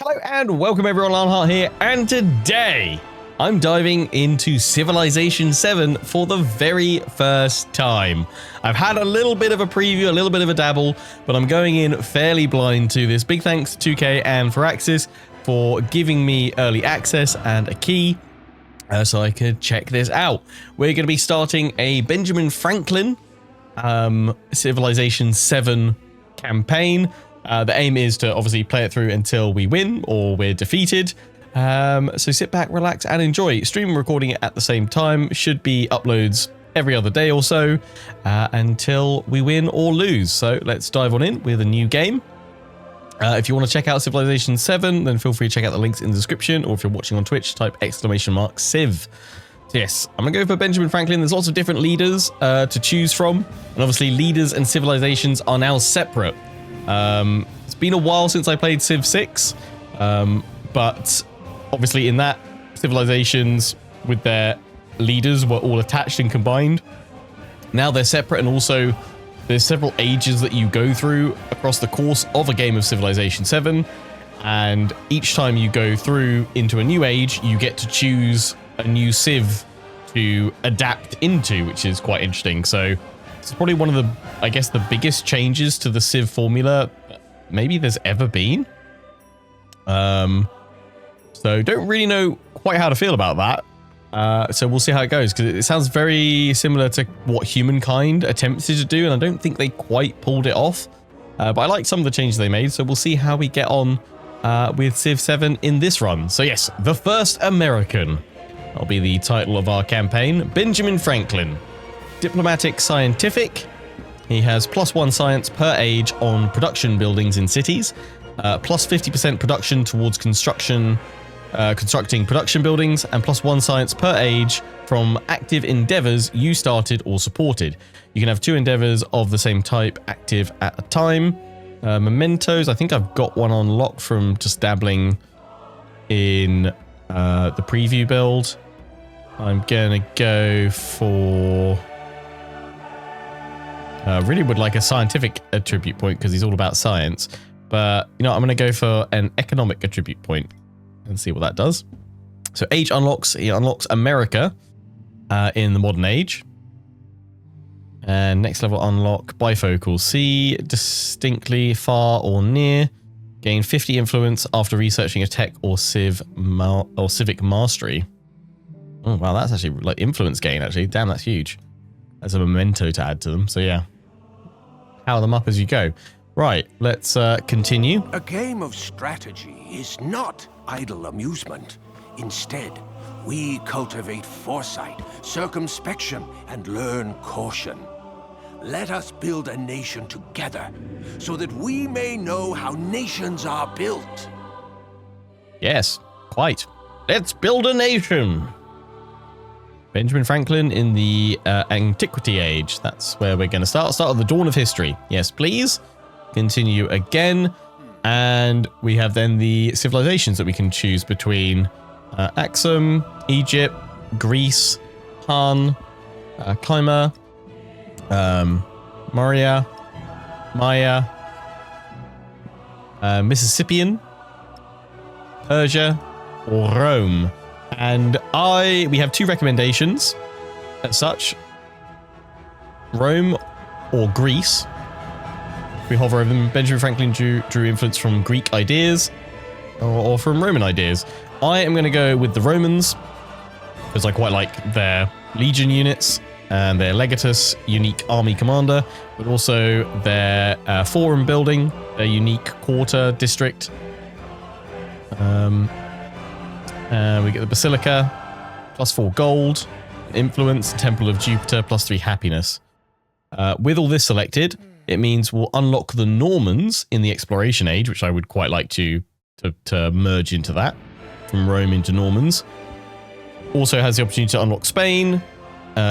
Hello and welcome everyone, Lionheart here, and today I'm diving into Civilization VII for the very first time. I've had a little bit of a preview, a little bit of a dabble, but I'm going in fairly blind to this. Big thanks to 2K and Firaxis for giving me early access and a key so I could check this out. We're going to be starting a Benjamin Franklin Civilization VII campaign. The aim is to obviously play it through until we win or we're defeated. So sit back, relax, and enjoy. Stream and recording it at the same time. Should be uploads every other day or so until we win or lose. So let's dive on in with a new game. If you want to check out Civilization VII, then feel free to check out the links in the description. Or if you're watching on Twitch, type !Civ. So yes, I'm going to go for Benjamin Franklin. There's lots of different leaders to choose from. And obviously leaders and civilizations are now separate. It's been a while since I played Civ VI, but obviously in that, civilizations with their leaders were all attached and combined. Now they're separate, and also there's several ages that you go through across the course of a game of Civilization VII, and each time you go through into a new age, you get to choose a new civ to adapt into, which is quite interesting. So it's probably one of the, I guess, the biggest changes to the Civ formula maybe there's ever been. So don't really know quite how to feel about that. So we'll see how it goes, because it sounds very similar to what Humankind attempted to do, and I don't think they quite pulled it off. But I like some of the changes they made, so we'll see how we get on with Civ 7 in this run. So yes, The First American. That'll be the title of our campaign. Benjamin Franklin. Diplomatic scientific. He has +1 science per age on production buildings in cities, plus 50% production towards constructing production buildings, and +1 science per age from active endeavors you started or supported. You can have 2 endeavors of the same type active at a time. Mementos, I think I've got one unlocked from just dabbling in the preview build. I'm gonna go for... really would like a scientific attribute point because he's all about science. But, you know, I'm going to go for an economic attribute point and see what that does. So age unlocks, he unlocks America in the modern age. And next level unlock, bifocal. See distinctly far or near. Gain 50 influence after researching a tech or civic mastery. Oh, wow, that's actually like influence gain, actually. Damn, that's huge. As a memento to add to them. So yeah, power them up as you go. Right, let's continue. A game of strategy is not idle amusement. Instead, we cultivate foresight, circumspection, and learn caution. Let us build a nation together so that we may know how nations are built. Yes, quite. Let's build a nation. Benjamin Franklin in the Antiquity Age. That's where we're going to start. Start at the dawn of history. Yes, please. Continue again. And we have then the civilizations that we can choose between Axum, Egypt, Greece, Han, Chimera, Maria, Maya, Mississippian, Persia, or Rome. And we have 2 recommendations as such. Rome or Greece. If we hover over them, Benjamin Franklin drew influence from Greek ideas or from Roman ideas. I am going to go with the Romans because I quite like their legion units and their legatus, unique army commander, but also their forum building, their unique quarter district. We get the Basilica, +4 gold, influence, Temple of Jupiter, +3 happiness. With all this selected, it means we'll unlock the Normans in the Exploration Age, which I would quite like to merge into that, from Rome into Normans. Also has the opportunity to unlock Spain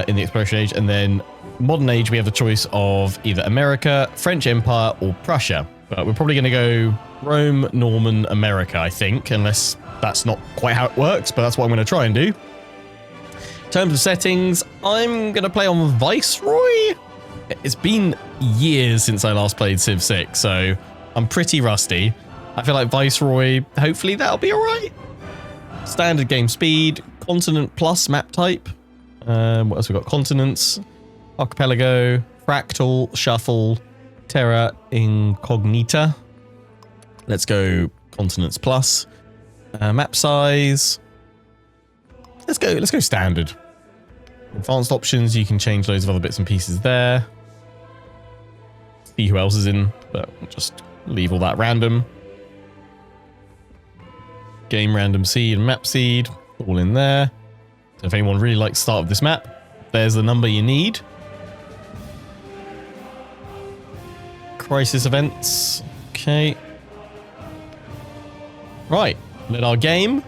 in the Exploration Age, and then Modern Age we have the choice of either America, French Empire, or Prussia. But we're probably going to go Rome, Norman, America, I think, unless that's not quite how it works, but that's what I'm going to try and do. In terms of settings, I'm going to play on Viceroy. It's been years since I last played Civ 6, so I'm pretty rusty. I feel like Viceroy, hopefully that'll be alright. Standard game speed, continent plus map type. What else we got? Continents, archipelago, fractal, shuffle, terra incognita. Let's go continents plus. Map size. Let's go standard. Advanced options, you can change loads of other bits and pieces there. See who else is in, but we'll just leave all that random. Game random seed and map seed, all in there. So if anyone really likes the start of this map, there's the number you need. Crisis events. Okay. Right. Let our game,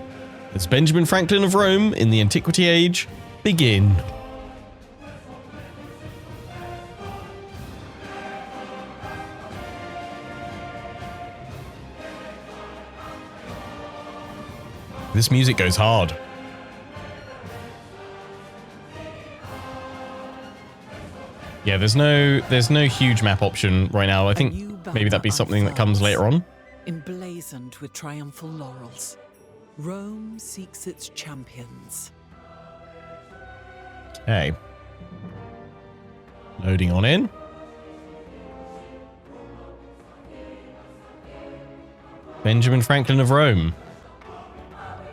as Benjamin Franklin of Rome in the Antiquity Age, begin. This music goes hard. Yeah, there's no huge map option right now. I think maybe that'd be something that comes later on. Emblazoned with triumphal laurels, Rome seeks its champions. Okay. Loading on in. Benjamin Franklin of Rome.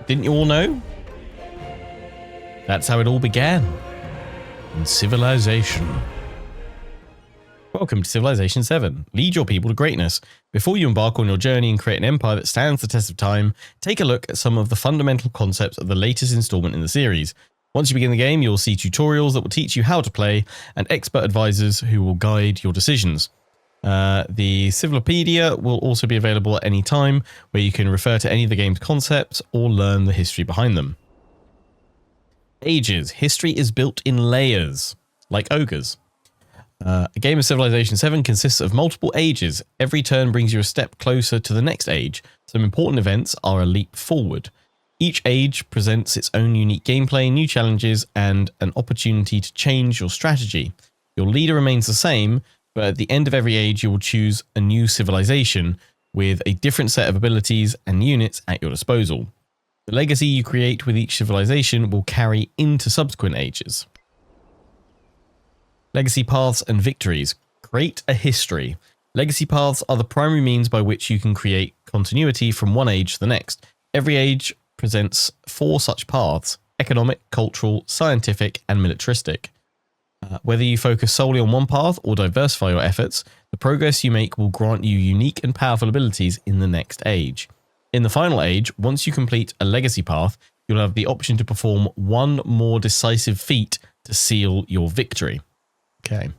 Didn't you all know? That's how it all began. In civilization. Welcome to Civilization VII. Lead your people to greatness. Before you embark on your journey and create an empire that stands the test of time, take a look at some of the fundamental concepts of the latest installment in the series. Once you begin the game, you'll see tutorials that will teach you how to play and expert advisors who will guide your decisions. The Civilopedia will also be available at any time, where you can refer to any of the game's concepts or learn the history behind them. Ages. History is built in layers, like ogres. A game of Civilization VII consists of multiple ages. Every turn brings you a step closer to the next age. Some important events are a leap forward. Each age presents its own unique gameplay, new challenges, and an opportunity to change your strategy. Your leader remains the same, but at the end of every age, you will choose a new civilization with a different set of abilities and units at your disposal. The legacy you create with each civilization will carry into subsequent ages. Legacy paths and victories. Create a history. Legacy paths are the primary means by which you can create continuity from one age to the next. Every age presents 4 such paths: economic, cultural, scientific, and militaristic. Whether you focus solely on one path or diversify your efforts, the progress you make will grant you unique and powerful abilities in the next age. In the final age, once you complete a legacy path, you'll have the option to perform one more decisive feat to seal your victory. Okay.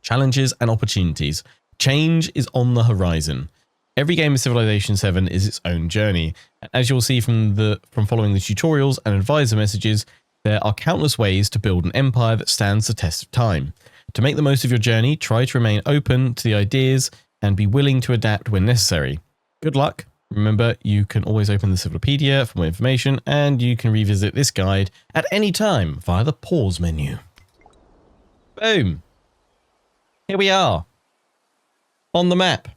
Challenges and opportunities. Change is on the horizon. Every game of Civilization VII is its own journey. And as you'll see from following the tutorials and advisor messages, there are countless ways to build an empire that stands the test of time. To make the most of your journey, try to remain open to the ideas and be willing to adapt when necessary. Good luck. Remember, you can always open the Civilopedia for more information, and you can revisit this guide at any time via the pause menu. Boom. Here we are. On the map.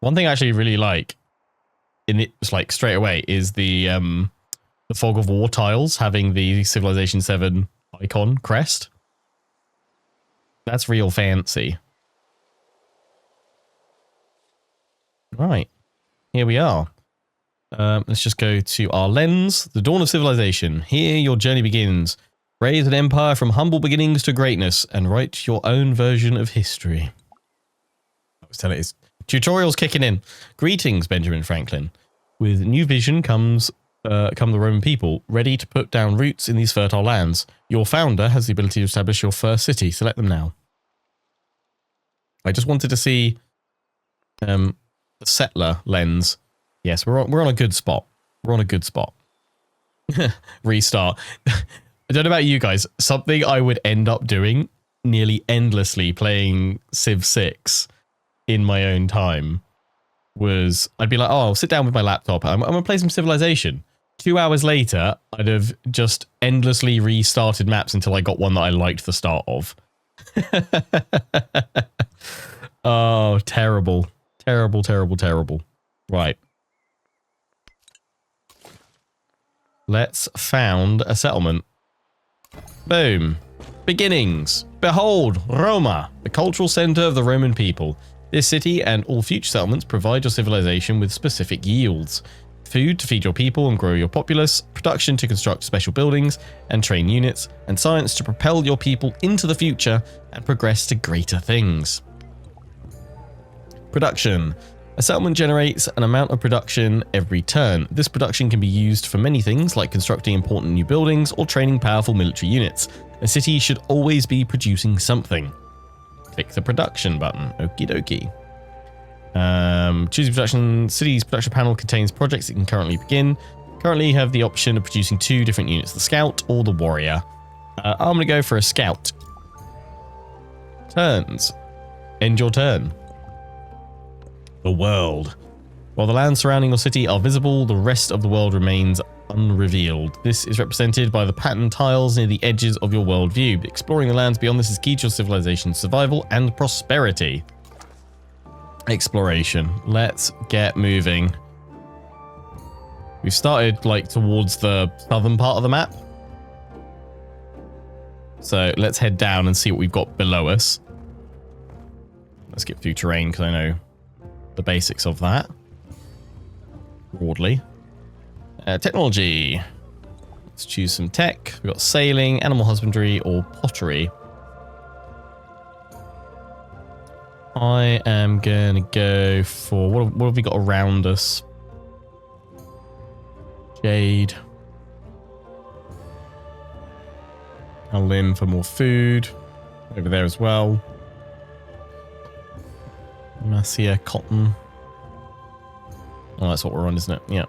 One thing I actually really like, in it's like straight away, is the fog of war tiles having the Civilization VII icon crest. That's real fancy. Right, here we are. Let's just go to our lens. The dawn of civilization. Here your journey begins. Raise an empire from humble beginnings to greatness and write your own version of history. I was telling it, tutorials kicking in. Greetings, Benjamin Franklin. With new vision come the Roman people, ready to put down roots in these fertile lands. Your founder has the ability to establish your first city. Select them now. I just wanted to see the settler lens. Yes, we're on a good spot. We're on a good spot. Restart. I don't know about you guys. Something I would end up doing nearly endlessly playing Civ 6 in my own time was I'd be like, oh, I'll sit down with my laptop. I'm going to play some Civilization. 2 hours later, I'd have just endlessly restarted maps until I got one that I liked the start of. Oh, terrible. Terrible, terrible, terrible. Right. Let's found a settlement. Boom. Beginnings. Behold, Roma, the cultural center of the Roman people. This city and all future settlements provide your civilization with specific yields. Food to feed your people and grow your populace, production to construct special buildings and train units, and science to propel your people into the future and progress to greater things. Production. A settlement generates an amount of production every turn. This production can be used for many things like constructing important new buildings or training powerful military units. A city should always be producing something. Click the production button. Okie dokie. Choosing production. City's production panel contains projects that can currently begin. Currently you have the option of producing 2 different units, the scout or the warrior. I'm going to go for a scout. Turns. End your turn. The world. While the lands surrounding your city are visible, the rest of the world remains unrevealed. This is represented by the patterned tiles near the edges of your world view. Exploring the lands beyond this is key to your civilization's survival and prosperity. Exploration. Let's get moving. We've started like towards the southern part of the map. So let's head down and see what we've got below us. Let's get through terrain because I know the basics of that. Broadly. Technology. Let's choose some tech. We've got sailing, animal husbandry, or pottery. I am going to go for... What have we got around us? Jade. Lin for more food. Over there as well. Massia, cotton. Oh, that's what we're on, isn't it? Yeah.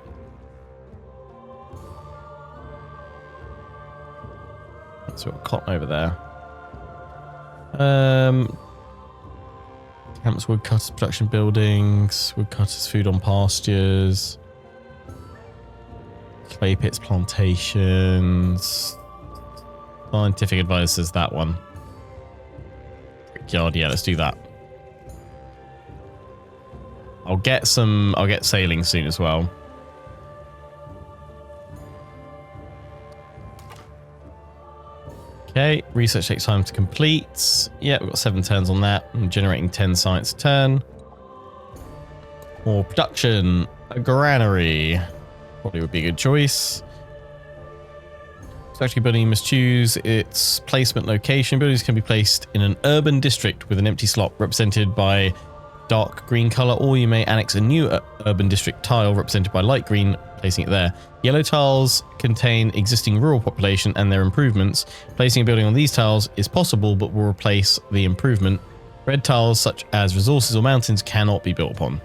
So we've got cotton over there. Camps, woodcutters, production buildings, woodcutters, food on pastures, clay pits, plantations, scientific advisors, that one. Brickyard, yeah, let's do that. I'll get sailing soon as well. Okay, research takes time to complete. Yeah, we've got 7 turns on that. I'm generating 10 science a turn. More production. A granary. Probably would be a good choice. So actually building, you must choose its placement location. Buildings can be placed in an urban district with an empty slot represented by dark green color, or you may annex a new urban district tile represented by light green, placing it there. Yellow tiles contain existing rural population and their improvements. Placing a building on these tiles is possible, but will replace the improvement. Red tiles, such as resources or mountains, cannot be built upon.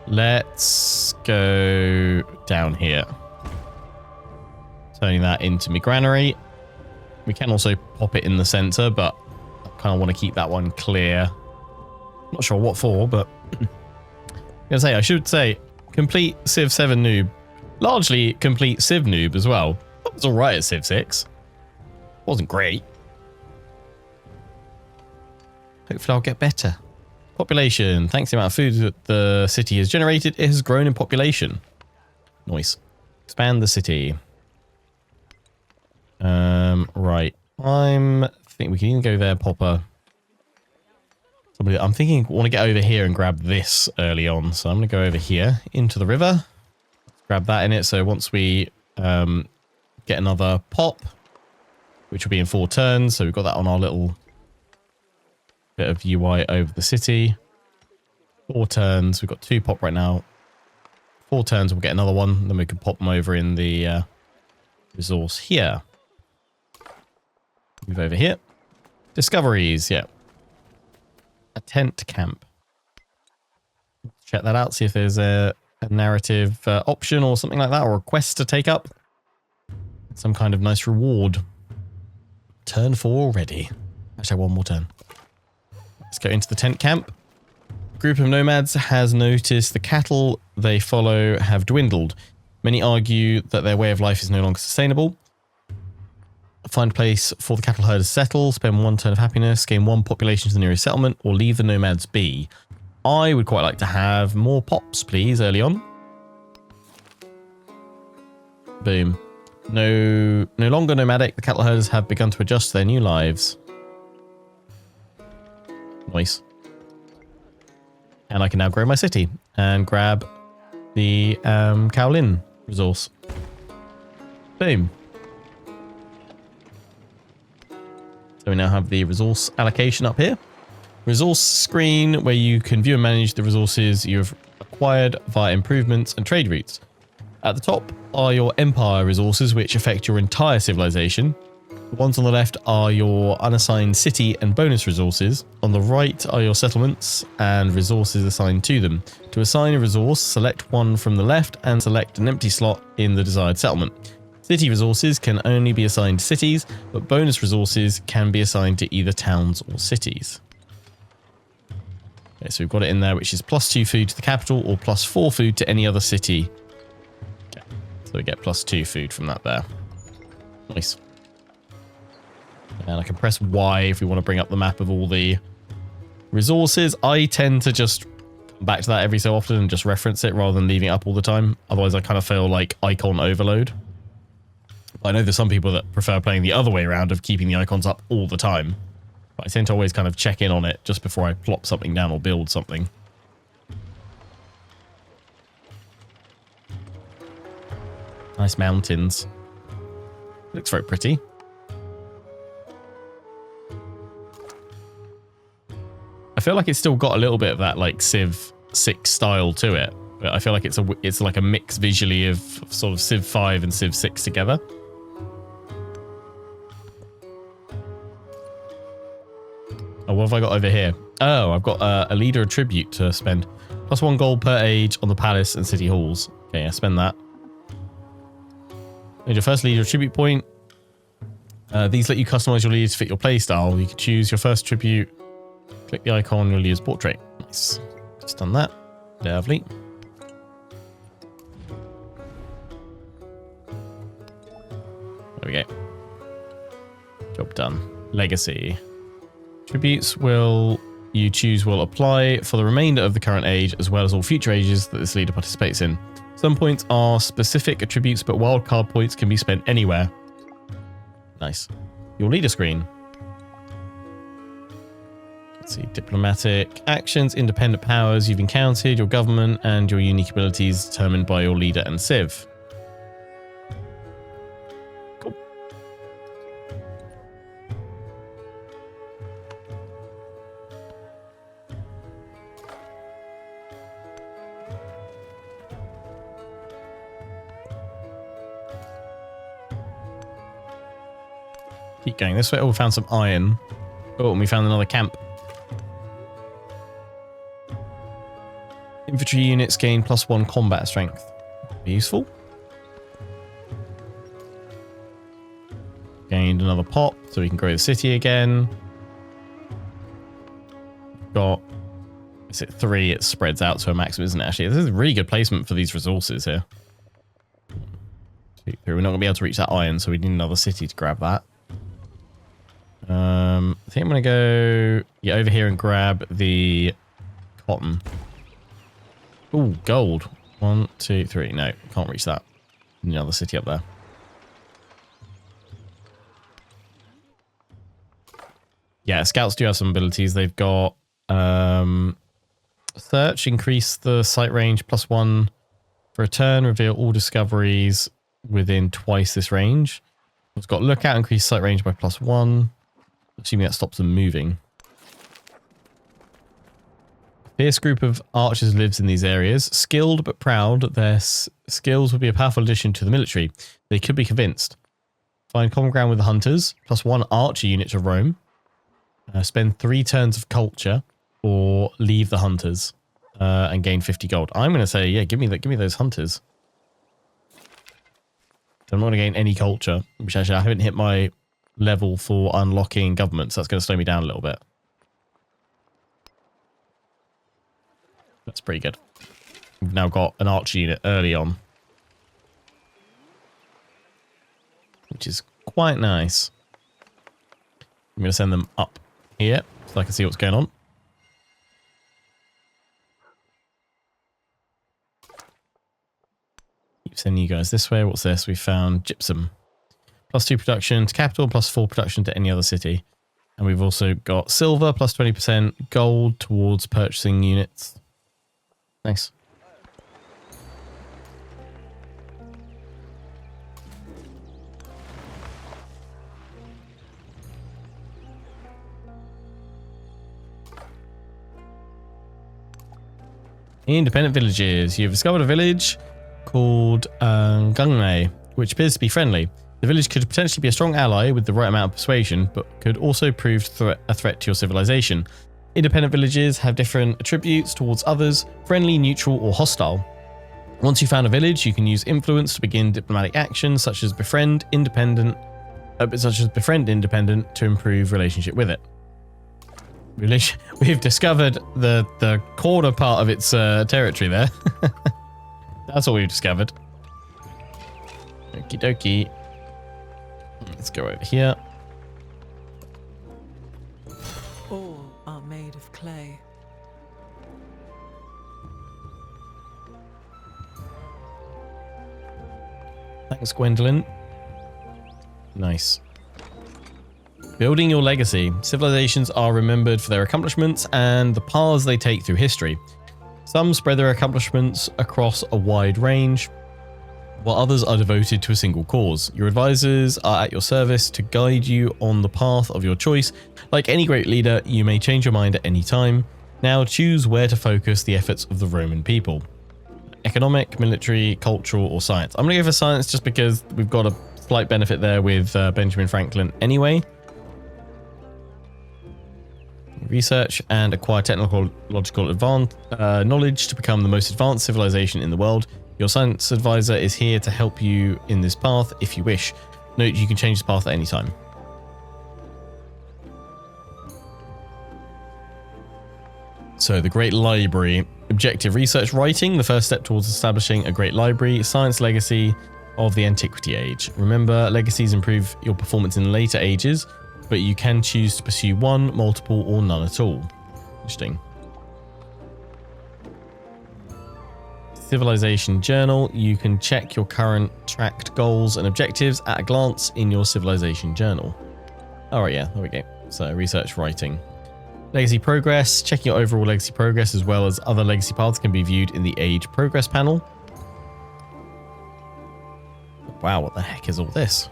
Let's go down here. Turning that into my granary. We can also pop it in the center, but I kind of want to keep that one clear. Not sure what for, but I should say complete Civ 7 noob. Largely complete Civ noob as well. It was alright at Civ 6. Wasn't great. Hopefully I'll get better. Population. Thanks to the amount of food that the city has generated, it has grown in population. Nice. Expand the city. Right. I think we can even go there, Popper. I'm thinking I want to get over here and grab this early on. So I'm going to go over here into the river. Grab that in it. So once we get another pop, which will be in 4 turns. So we've got that on our little bit of UI over the city. 4 turns. We've got 2 pop right now. 4 turns, we'll get another one. Then we can pop them over in the resource here. Move over here. Discoveries, yeah. A tent camp. Check that out, see if there's a narrative option or something like that, or a quest to take up. Some kind of nice reward. Turn 4 already. Actually, one more turn. Let's go into the tent camp. Group of nomads has noticed the cattle they follow have dwindled. Many argue that their way of life is no longer sustainable. Find a place for the cattle herders to settle, spend 1 turn of happiness, gain 1 population to the nearest settlement, or leave the nomads be. I would quite like to have more pops, please, early on. Boom. No longer nomadic, the cattle herders have begun to adjust to their new lives. Nice. And I can now grow my city and grab the Kowlin resource. Boom. So we now have the resource allocation up here. Resource screen where you can view and manage the resources you have acquired via improvements and trade routes. At the top are your empire resources which affect your entire civilization. The ones on the left are your unassigned city and bonus resources. On the right are your settlements and resources assigned to them. To assign a resource, select one from the left and select an empty slot in the desired settlement. City resources can only be assigned to cities, but bonus resources can be assigned to either towns or cities. Okay, so we've got it in there, which is +2 food to the capital or +4 food to any other city. Okay, so we get +2 food from that there. Nice. And I can press Y if we want to bring up the map of all the resources. I tend to just come back to that every so often and just reference it rather than leaving it up all the time. Otherwise, I kind of feel like icon overload. I know there's some people that prefer playing the other way around of keeping the icons up all the time. But I tend to always kind of check in on it just before I plop something down or build something. Nice mountains. Looks very pretty. I feel like it's still got a little bit of that like Civ 6 style to it, but I feel like it's like a mix visually of sort of Civ 5 and Civ 6 together. Oh, what have I got over here? Oh, I've got a leader tribute to spend. +1 gold per age on the palace and city halls. Okay, I spend that. And your first leader tribute point. These let you customize your leader to fit your playstyle. You can choose your first tribute. Click the icon on your leader's portrait. Nice. Just done that. Lovely. There we go. Job done. Legacy. Tributes you choose will apply for the remainder of the current age as well as all future ages that this leader participates in. Some points are specific attributes, but wildcard points can be spent anywhere. Nice. Your leader screen. Let's see, diplomatic actions, independent powers you've encountered, your government, and your unique abilities determined by your leader and Civ. Cool. Keep going this way. Oh, we found some iron. Oh, and we found another camp. Infantry units gain +1 combat strength. Be useful. Gained another pop, so we can grow the city again. Got, is it 3? It spreads out to a maximum, isn't it? Actually, this is a really good placement for these resources here. 2, 3. We're not going to be able to reach that iron, so we need another city to grab that. I think I'm going to go over here and grab the cotton. Ooh, gold. 1, 2, 3. No, can't reach that. Another city up there. Yeah, scouts do have some abilities. They've got search, increase the sight range +1 for a turn, reveal all discoveries within twice this range. It's got lookout, increase sight range by +1. Assuming that stops them moving. Fierce group of archers lives in these areas. Skilled but proud, their skills would be a powerful addition to the military. They could be convinced. Find common ground with the hunters. +1 archer unit to roam. Spend 3 turns of culture, or leave the hunters and gain 50 gold. I'm going to say, yeah, give me those hunters. So I'm not going to gain any culture, which actually I haven't hit my level for unlocking government, so that's going to slow me down a little bit. That's pretty good. We've now got an archer unit early on, which is quite nice. I'm going to send them up here so I can see what's going on. Keep sending you guys this way. What's this? We found gypsum. +2 production to capital, +4 production to any other city. And we've also got silver, +20%, gold towards purchasing units. Nice. Independent villages. You've discovered a village called Gungne, which appears to be friendly. The village could potentially be a strong ally with the right amount of persuasion, but could also prove a threat to your civilization. Independent villages have different attributes towards others, friendly, neutral, or hostile. Once you've found a village, you can use influence to begin diplomatic actions such as befriend independent to improve relationship with it. We've discovered the corner part of its territory there. That's what we've discovered. Okie dokie. Let's go over here. All are made of clay. Thanks, Gwendolyn. Nice. Building your legacy. Civilizations are remembered for their accomplishments and the paths they take through history. Some spread their accomplishments across a wide range, while others are devoted to a single cause. Your advisors are at your service to guide you on the path of your choice. Like any great leader, you may change your mind at any time. Now choose where to focus the efforts of the Roman people. Economic, military, cultural, or science. I'm going to go for science just because we've got a slight benefit there with Benjamin Franklin anyway. Research and acquire technological knowledge to become the most advanced civilization in the world. Your science advisor is here to help you in this path if you wish. Note you can change this path at any time. So the Great Library. Objective research writing. The first step towards establishing a great library. Science legacy of the Antiquity Age. Remember, legacies improve your performance in later ages, but you can choose to pursue one, multiple, or none at all. Interesting. Civilization Journal. You can check your current tracked goals and objectives at a glance in your Civilization Journal. Alright, yeah, there we go. So, research writing. Legacy progress. Checking your overall legacy progress as well as other legacy paths can be viewed in the Age Progress panel. Wow, what the heck is all this?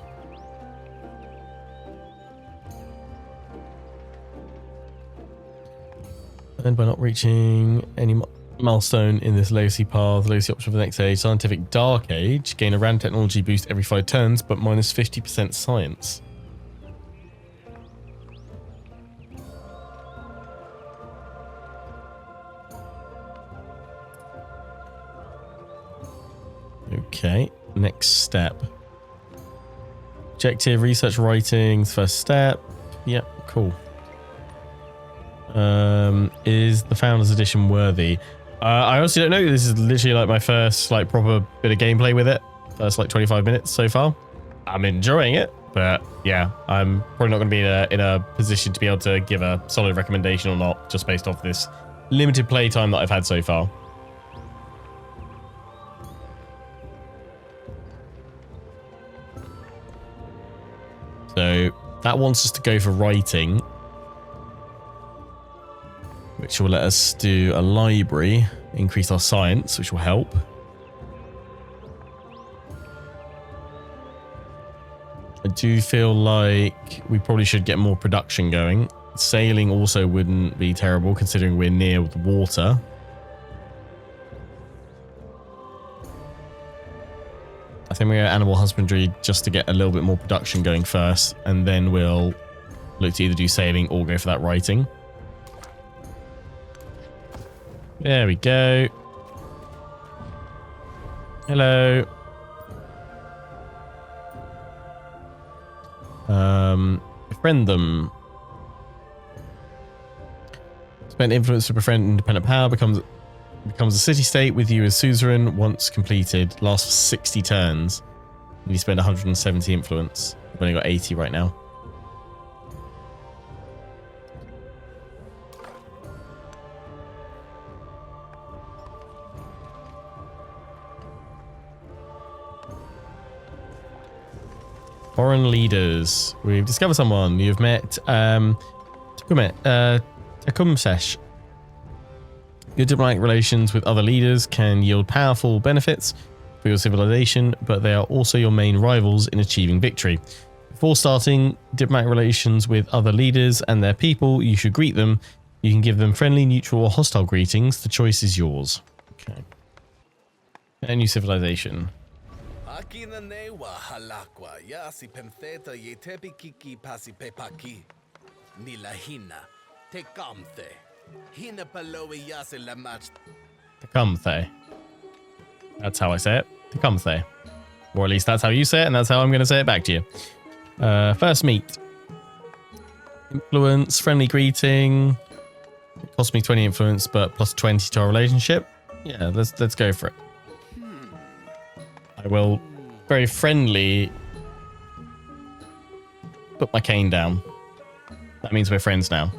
And by not reaching any milestone in this legacy path, legacy option for the next age, scientific dark age, gain a random technology boost every 5 turns, but minus 50% science. Okay, next step. Objective, research writing, first step. Yep, cool. Is the Founders Edition worthy? I honestly don't know. This is literally like my first like proper bit of gameplay with it. First like 25 minutes so far. I'm enjoying it, but yeah, I'm probably not going to be in a position to be able to give a solid recommendation or not, just based off this limited play time that I've had so far. So that wants us to go for writing, which will let us do a library, increase our science, which will help. I do feel like we probably should get more production going. Sailing also wouldn't be terrible considering we're near the water. I think we're at animal husbandry just to get a little bit more production going first, and then we'll look to either do sailing or go for that writing. There we go. Hello. Befriend them. Spend influence to befriend independent power becomes becomes a city-state with you as suzerain once completed. Lasts for 60 turns. And you spend 170 influence. I've only got 80 right now. Foreign leaders. We've discovered someone. You've met Tecumseh. Good diplomatic relations with other leaders can yield powerful benefits for your civilization, but they are also your main rivals in achieving victory. Before starting diplomatic relations with other leaders and their people, you should greet them. You can give them friendly, neutral, or hostile greetings. The choice is yours. Okay. A new civilization. Tecumseh. That's how I say it. Tecumseh. Or at least that's how you say it, and that's how I'm going to say it back to you. First meet. Influence, friendly greeting. It cost me 20 influence, but plus 20 to our relationship. Yeah, let's go for it. I will very friendly put my cane down. That means we're friends now.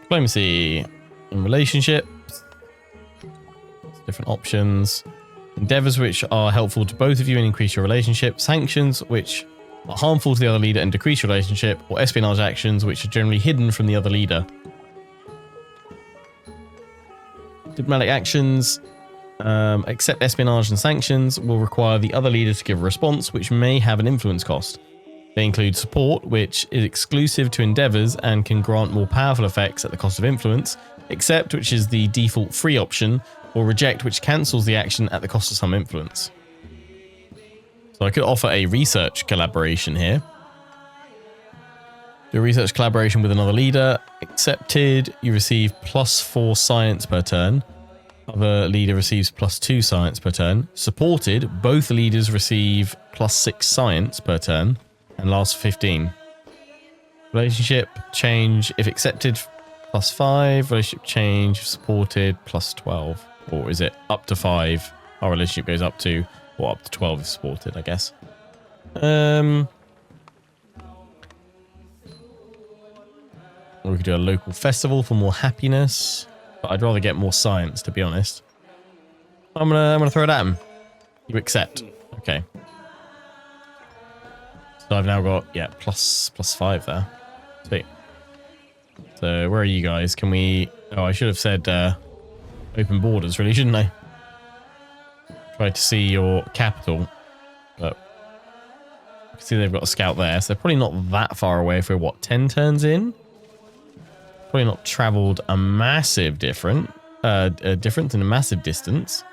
Diplomacy in relationships. Different options. Endeavors which are helpful to both of you and increase your relationship. Sanctions which are harmful to the other leader and decrease your relationship. Or espionage actions which are generally hidden from the other leader. Diplomatic actions, except espionage and sanctions, will require the other leader to give a response which may have an influence cost. They include support, which is exclusive to endeavors and can grant more powerful effects at the cost of influence, accept, which is the default free option, or reject, which cancels the action at the cost of some influence. So I could offer a research collaboration here. Do a research collaboration with another leader. Accepted, you receive +4 science per turn. Other leader receives +2 science per turn. Supported, both leaders receive +6 science per turn and lasts 15. Relationship change, if accepted, +5. Relationship change, if supported, +12. Or is it up to 5? Our relationship goes up to, or up to 12 if supported, I guess. Or we could do a local festival for more happiness. But I'd rather get more science, to be honest. I'm gonna throw it at him. You accept. Okay. So I've now got, yeah, +5 there. Sweet. So where are you guys? Can we... Oh, I should have said open borders, really, shouldn't I? Try to see your capital. But you can see they've got a scout there. So they're probably not that far away if we're, what, 10 turns in? Probably not travelled a massive difference in a massive distance.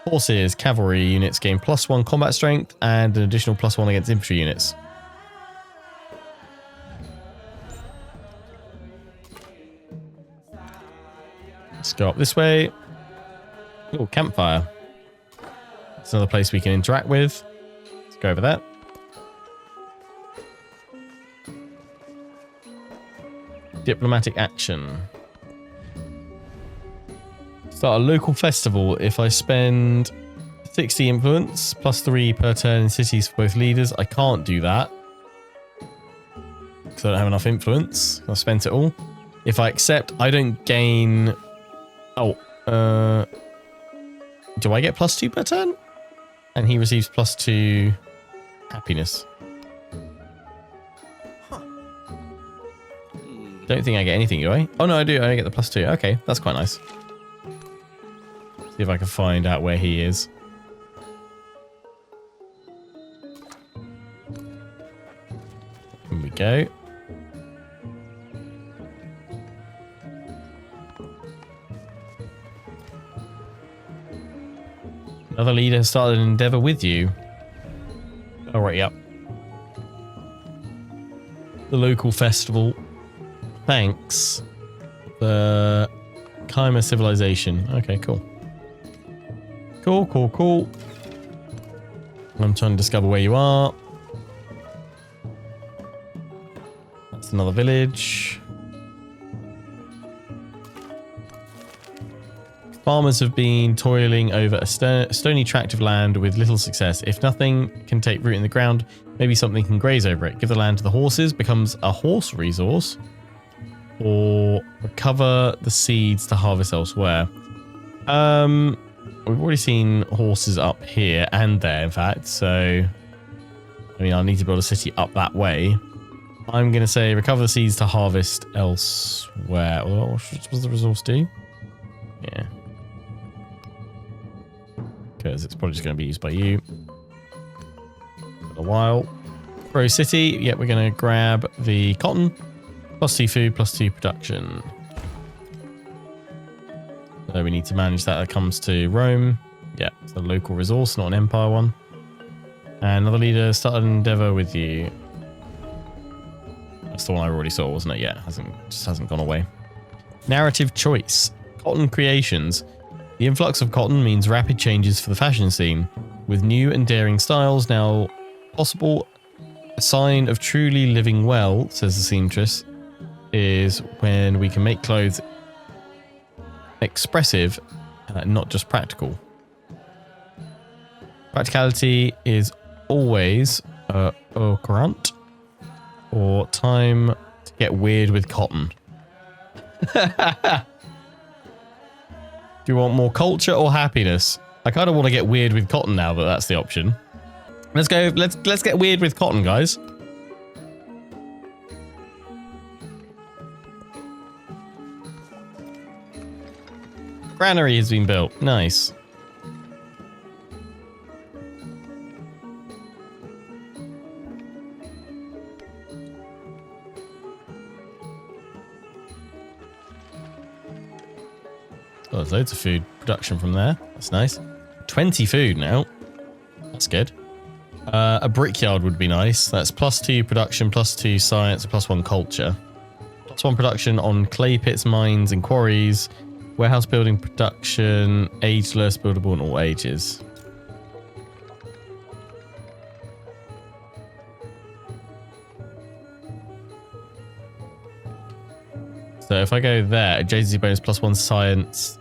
Horses, cavalry units gain +1 combat strength and an additional +1 against infantry units. Let's go up this way. Oh, campfire. It's another place we can interact with. Let's go over there. Diplomatic action. Start a local festival. If I spend 60 influence, +3 per turn in cities for both leaders, I can't do that because I don't have enough influence. I've spent it all. If I accept, I don't gain... Oh, do I get +2 per turn? And he receives +2 happiness. Don't think I get anything, do I? Oh no, I do. I get the +2. Okay, that's quite nice. See if I can find out where he is. Here we go. Another leader has started an endeavor with you. Oh, right, yep. The local festival. Thanks. The My Civilization. Okay, cool. Cool. I'm trying to discover where you are. That's another village. Farmers have been toiling over a stony tract of land with little success. If nothing can take root in the ground, maybe something can graze over it. Give the land to the horses, becomes a horse resource, or recover the seeds to harvest elsewhere. We've already seen horses up here and there, in fact, so I mean, I'll need to build a city up that way. I'm going to say recover the seeds to harvest elsewhere. Well, what does the resource do? Yeah. Because it's probably just going to be used by you. For a while. Grow city. Yeah, we're going to grab the cotton. +2 food, +2 production. So we need to manage that. That comes to Rome. Yeah, it's a local resource, not an empire one. And another leader started an endeavor with you. That's the one I already saw, wasn't it? Yeah, just hasn't gone away. Narrative choice. Cotton creations. The influx of cotton means rapid changes for the fashion scene. With new and daring styles now possible, a sign of truly living well, says the seamstress, is when we can make clothes expressive, not just practical. Practicality is always au courant, or time to get weird with cotton. Do you want more culture or happiness? I kind of want to get weird with cotton now that that's the option. Let's go. Let's get weird with cotton, guys. Granary has been built. Nice. Oh, there's loads of food production from there. That's nice. 20 food now. That's good. A brickyard would be nice. That's +2 production, +2 science, +1 culture. +1 production on clay pits, mines, and quarries. Warehouse building production, ageless, buildable in all ages. So if I go there, adjacency bonus +1 science.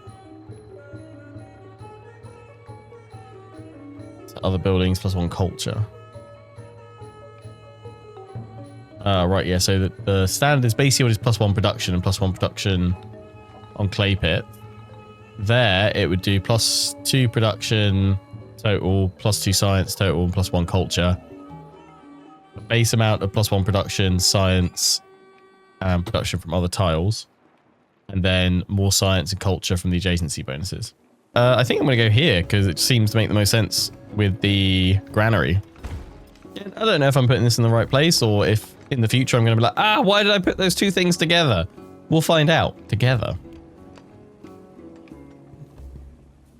To other buildings +1 culture. Right, yeah, so the standard is basically what is +1 production and +1 production on clay pit. There, it would do +2 production total, +2 science total, and +1 culture. The base amount of +1 production, science, and production from other tiles. And then more science and culture from the adjacency bonuses. I think I'm going to go here because it seems to make the most sense with the granary. I don't know if I'm putting this in the right place or if in the future I'm going to be like, why did I put those two things together? We'll find out together.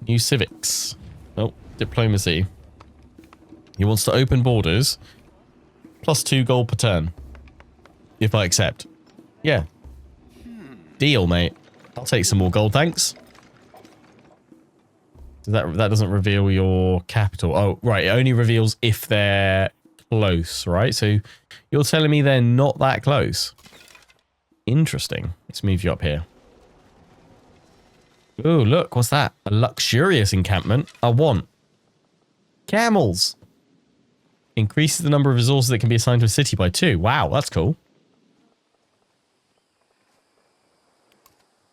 New civics. Oh, diplomacy. He wants to open borders. +2 gold per turn. If I accept. Yeah. Deal, mate. I'll take some more gold, thanks. That doesn't reveal your capital. Oh, right. It only reveals if they're close, right? So you're telling me they're not that close. Interesting. Let's move you up here. Oh, look. What's that? A luxurious encampment. I want camels. Increases the number of resources that can be assigned to a city by 2. Wow, that's cool.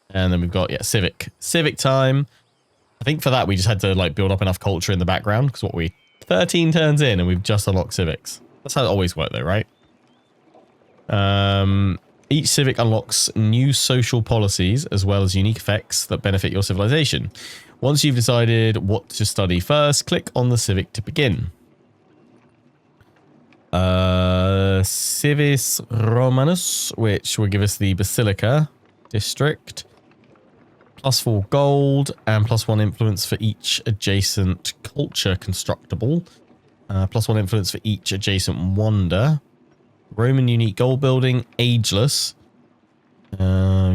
And then we've got, yeah, Civic. Civic time. I think for that, we just had to, like, build up enough culture in the background. Because 13 turns in and we've just unlocked Civics. That's how it always worked, though, right? Each Civic unlocks new social policies as well as unique effects that benefit your civilization. Once you've decided what to study first, click on the Civic to begin. Civis Romanus, which will give us the Basilica district. +4 gold and +1 influence for each adjacent culture constructible. +1 influence for each adjacent wonder. Roman unique gold building, ageless.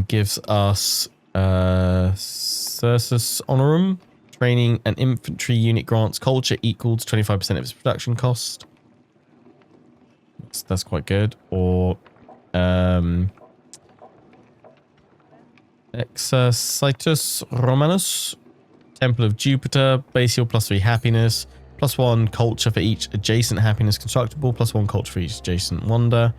Gives us Cursus Honorum. Training an infantry unit grants culture equal to 25% of its production cost. That's quite good. Or Exercitus Romanus. Temple of Jupiter, base heal +3 happiness, +1 culture for each adjacent happiness constructible, +1 culture for each adjacent wonder.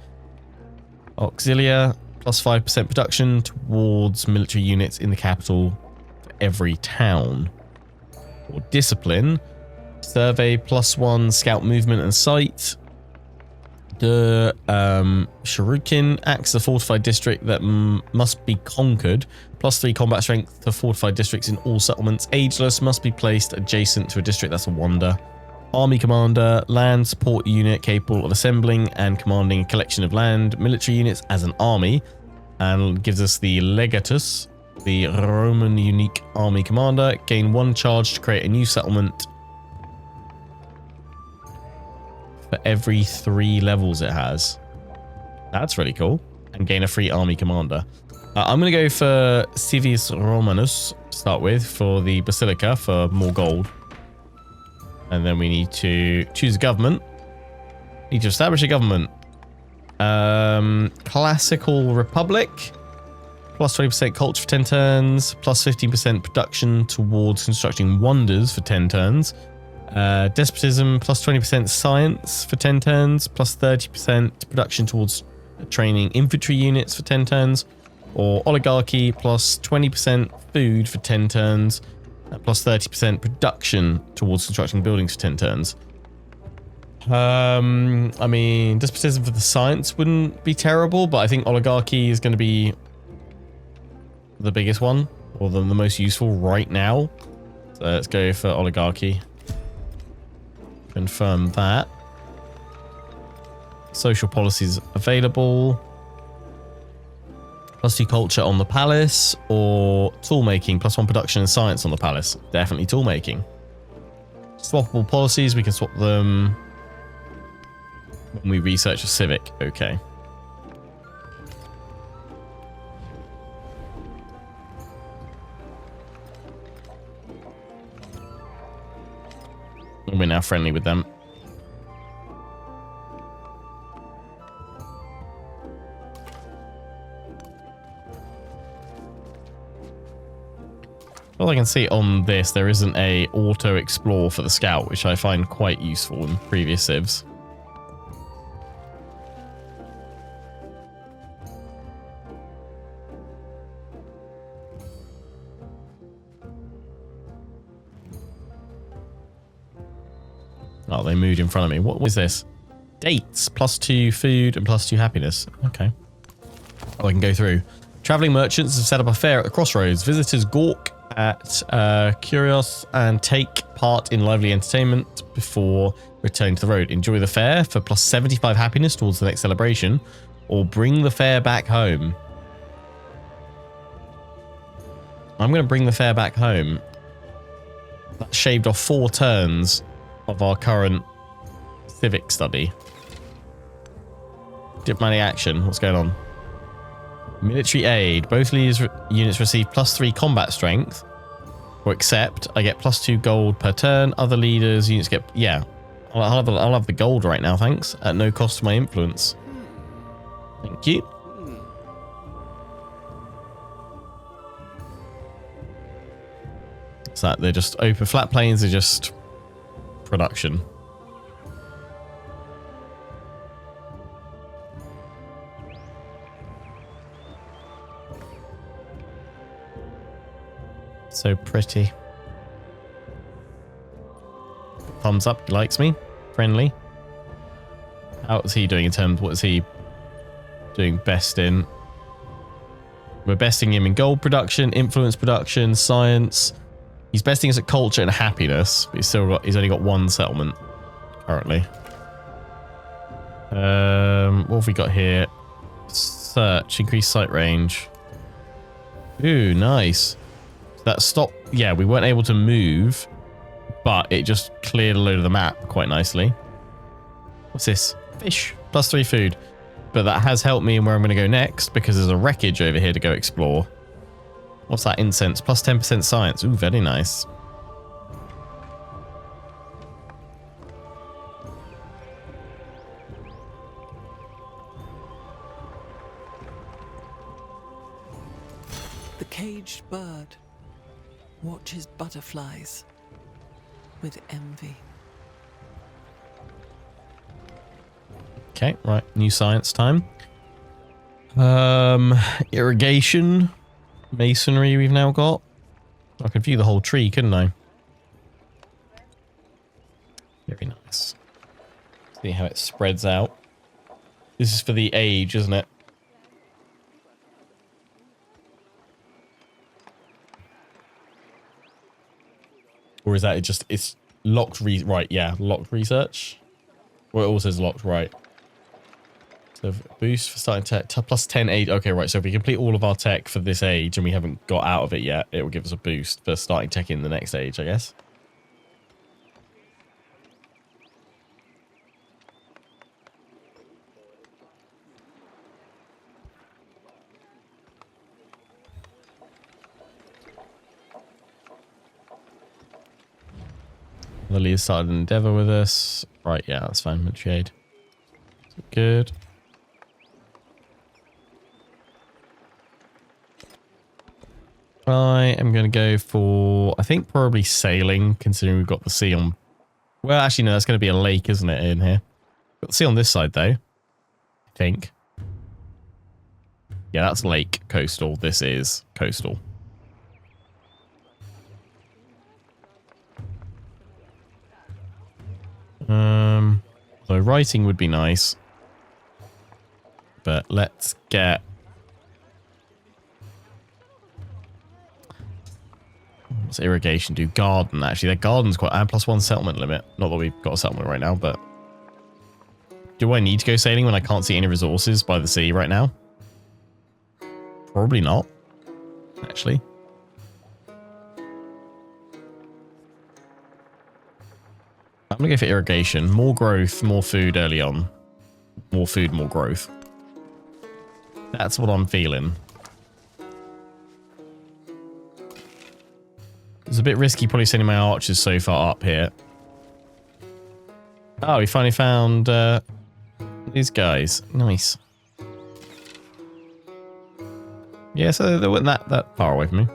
Auxilia, +5% production towards military units in the capital for every town. Or discipline, survey +1 scout movement and sight. The Shuriken acts as a fortified district that must be conquered. +3 combat strength to fortified districts in all settlements. Ageless must be placed adjacent to a district that's a wonder. Army commander, land support unit capable of assembling and commanding a collection of land military units as an army, and gives us the Legatus, the Roman unique army commander. Gain 1 charge to create a new settlement for every 3 levels it has. That's really cool. And gain a free army commander. I'm going to go for Civis Romanus to start with for the Basilica for more gold. And then we need to choose a government. Need to establish a government. Classical Republic. +20% culture for 10 turns. +15% production towards constructing wonders for 10 turns. Despotism, +20% science for 10 turns. +30% production towards training infantry units for 10 turns. Or oligarchy, +20% food for 10 turns. +30% production towards constructing buildings for 10 turns. I mean, despotism for the science wouldn't be terrible, but I think oligarchy is going to be the biggest one, or the most useful right now. So let's go for oligarchy. Confirm that. Social policies available. +2 culture on the palace, or tool making, +1 production and science on the palace. Definitely tool making. Swappable policies, we can swap them when we research a civic. Okay. And we're now friendly with them. Well, I can see on this, there isn't a auto explore for the scout, which I find quite useful in previous civs. Oh, they moved in front of me. What was this? Dates, +2 food and +2 happiness. Okay. Oh, I can go through. Traveling merchants have set up a fair at the crossroads. Visitors gawk at Curios and take part in lively entertainment before returning to the road. Enjoy the fair for +75 happiness towards the next celebration, or bring the fair back home. I'm going to bring the fair back home. That shaved off 4 turns of our current civic study. Diplomatic action. What's going on? Military aid. Both leaders units receive +3 combat strength. Or except I get +2 gold per turn. Other leaders units get... Yeah. I'll have the gold right now, thanks. At no cost to my influence. Thank you. So that they're just open flat plains are just production. So pretty. Thumbs up, he likes me. Friendly. How is he doing in terms, what is he doing best in? We're besting him in gold production, influence production, science. He's besting us at culture and happiness, but he's only got 1 settlement currently. What have we got here? Search, increase sight range. Ooh, nice. That stopped. Yeah, we weren't able to move, but it just cleared a load of the map quite nicely. What's this? Fish. +3 food. But that has helped me in where I'm going to go next, because there's a wreckage over here to go explore. What's that? Incense. +10% science. Ooh, very nice. The caged bird. watches butterflies with envy. Okay, right. New science time. Irrigation. Masonry we've now got. I could view the whole tree, couldn't I? Very nice. See how it spreads out. This is for the age, isn't it? Or is that it just, it's locked right, yeah, locked research. Or it also says locked, right. So boost for starting tech, plus 10 age. Okay, right, so if we complete all of our tech for this age and we haven't got out of it yet, it will give us a boost for starting tech in the next age, I guess. Lily has started an endeavor with us. Right, yeah, that's fine. Trade. Good. I am going to go for, I think, probably sailing, considering we've got the sea on. Well, actually, no, that's going to be a lake, isn't it, in here? Got the sea on this side, though. I think. Yeah, that's lake coastal. This is coastal. So writing would be nice, but let's get. What's irrigation do? Garden, actually. Their garden's quite, and +1 settlement limit. Not that we've got a settlement right now, but do I need to go sailing when I can't see any resources by the sea right now? Probably not, actually. I'm going to go for irrigation. More growth, more food early on. More food, more growth. That's what I'm feeling. It's a bit risky probably sending my archers so far up here. Oh, we finally found these guys. Nice. Yeah, so they weren't that far away from me.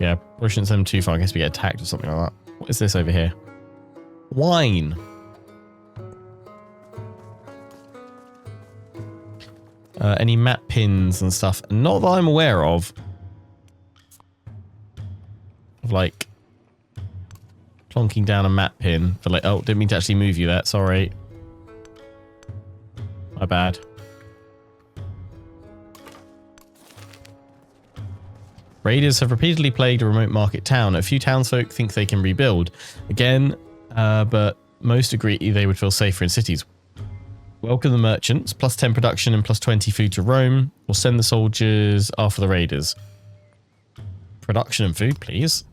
Yeah, we shouldn't send them too far in case we get attacked or something like that. What is this over here? Wine. Any map pins and stuff? Not that I'm aware of. Like plonking down a map pin for like. Oh, didn't mean to actually move you there. Sorry. My bad. Raiders have repeatedly plagued a remote market town. A few townsfolk think they can rebuild. Again, but most agree they would feel safer in cities. Welcome the merchants, +10 production and +20 food to roam. We'll send the soldiers after the raiders. Production and food, please.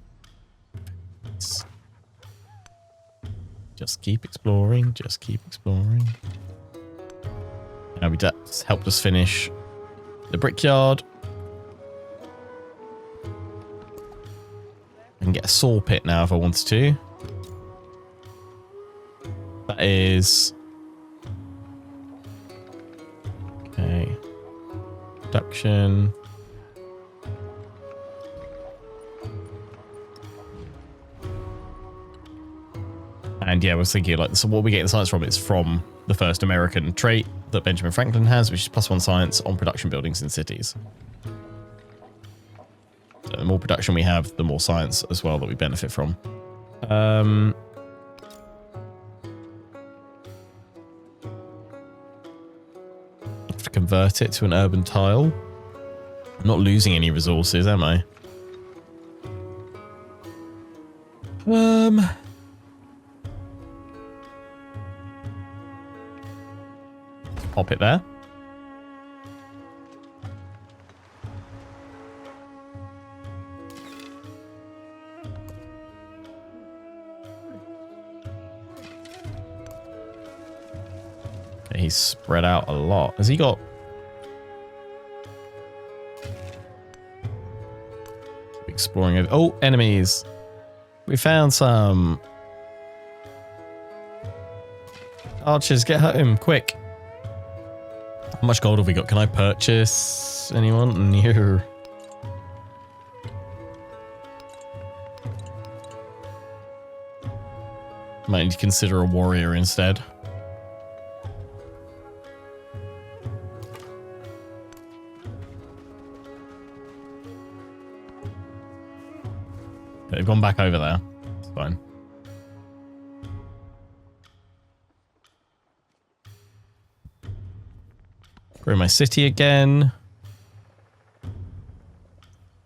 Just keep exploring, just keep exploring. Now that's helped us finish the brickyard. I can get a saw pit now if I wanted to. That is... Okay. Production. And yeah, I was thinking like, so what we get the science from, it's from the first American trait that Benjamin Franklin has, which is +1 science on production buildings in cities. So the more production we have, the more science as well that we benefit from. Have to convert it to an urban tile. I'm not losing any resources, am I? Pop it there. He's spread out a lot. Has he got... Exploring over... Oh, enemies. We found some. Archers, get home, quick. How much gold have we got? Can I purchase anyone? No. Might need to consider a warrior instead. They've gone back over there. It's fine. Grow my city again.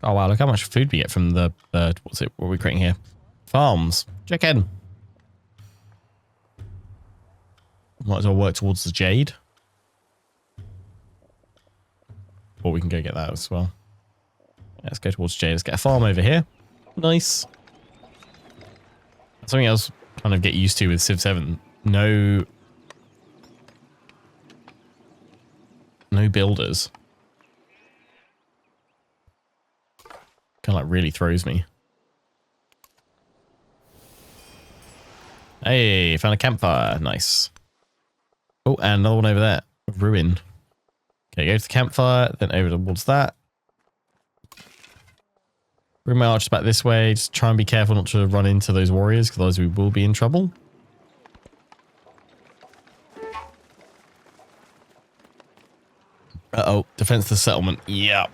Oh wow, look how much food we get from the what's it? What are we creating here? Farms. Check in. Might as well work towards the jade. Or we can go get that as well. Let's go towards jade. Let's get a farm over here. Nice. Something else kind of get used to with Civ VII. No builders. Kind of like really throws me. Hey, found a campfire. Nice. Oh, and another one over there. Ruin. Okay, go to the campfire, then over towards that. Bring my archers back this way. Just try and be careful not to run into those warriors, because otherwise we will be in trouble. Uh-oh, defense the settlement. Yeah.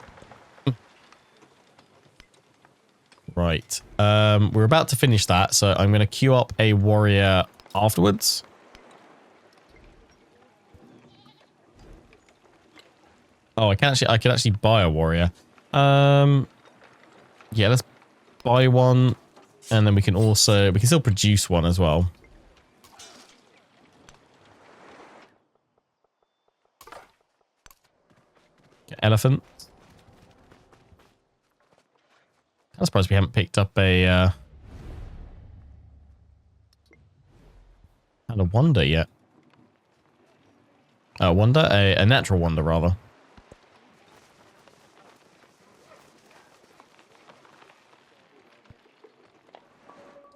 Right. We're about to finish that, so I'm going to queue up a warrior afterwards. Oh, I can actually buy a warrior. Yeah, let's buy one, and then we can still produce one as well. Get elephant. I'm surprised we haven't picked up a wonder yet. A wonder? A natural wonder, rather.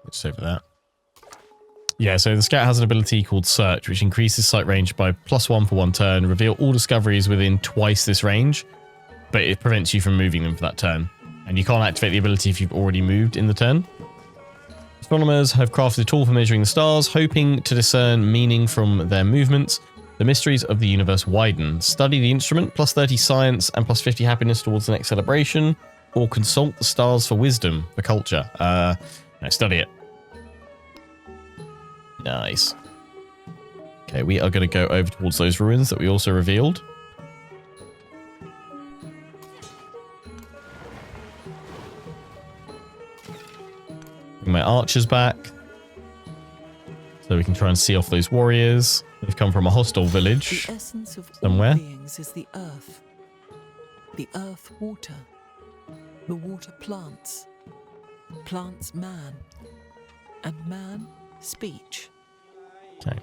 Just over that. Yeah, so the scout has an ability called Search, which increases sight range by +1 for 1 turn. Reveal all discoveries within twice this range, but it prevents you from moving them for that turn. And you can't activate the ability if you've already moved in the turn. Astronomers have crafted a tool for measuring the stars, hoping to discern meaning from their movements. The mysteries of the universe widen. Study the instrument, +30 science and +50 happiness towards the next celebration, or consult the stars for wisdom, for culture. No, study it. Nice. Okay, we are going to go over towards those ruins that we also revealed. Bring my archers back, so we can try and see off those warriors. They've come from a hostile village the essence of somewhere. All beings is the earth water, the water plants man, and man speech. Okay.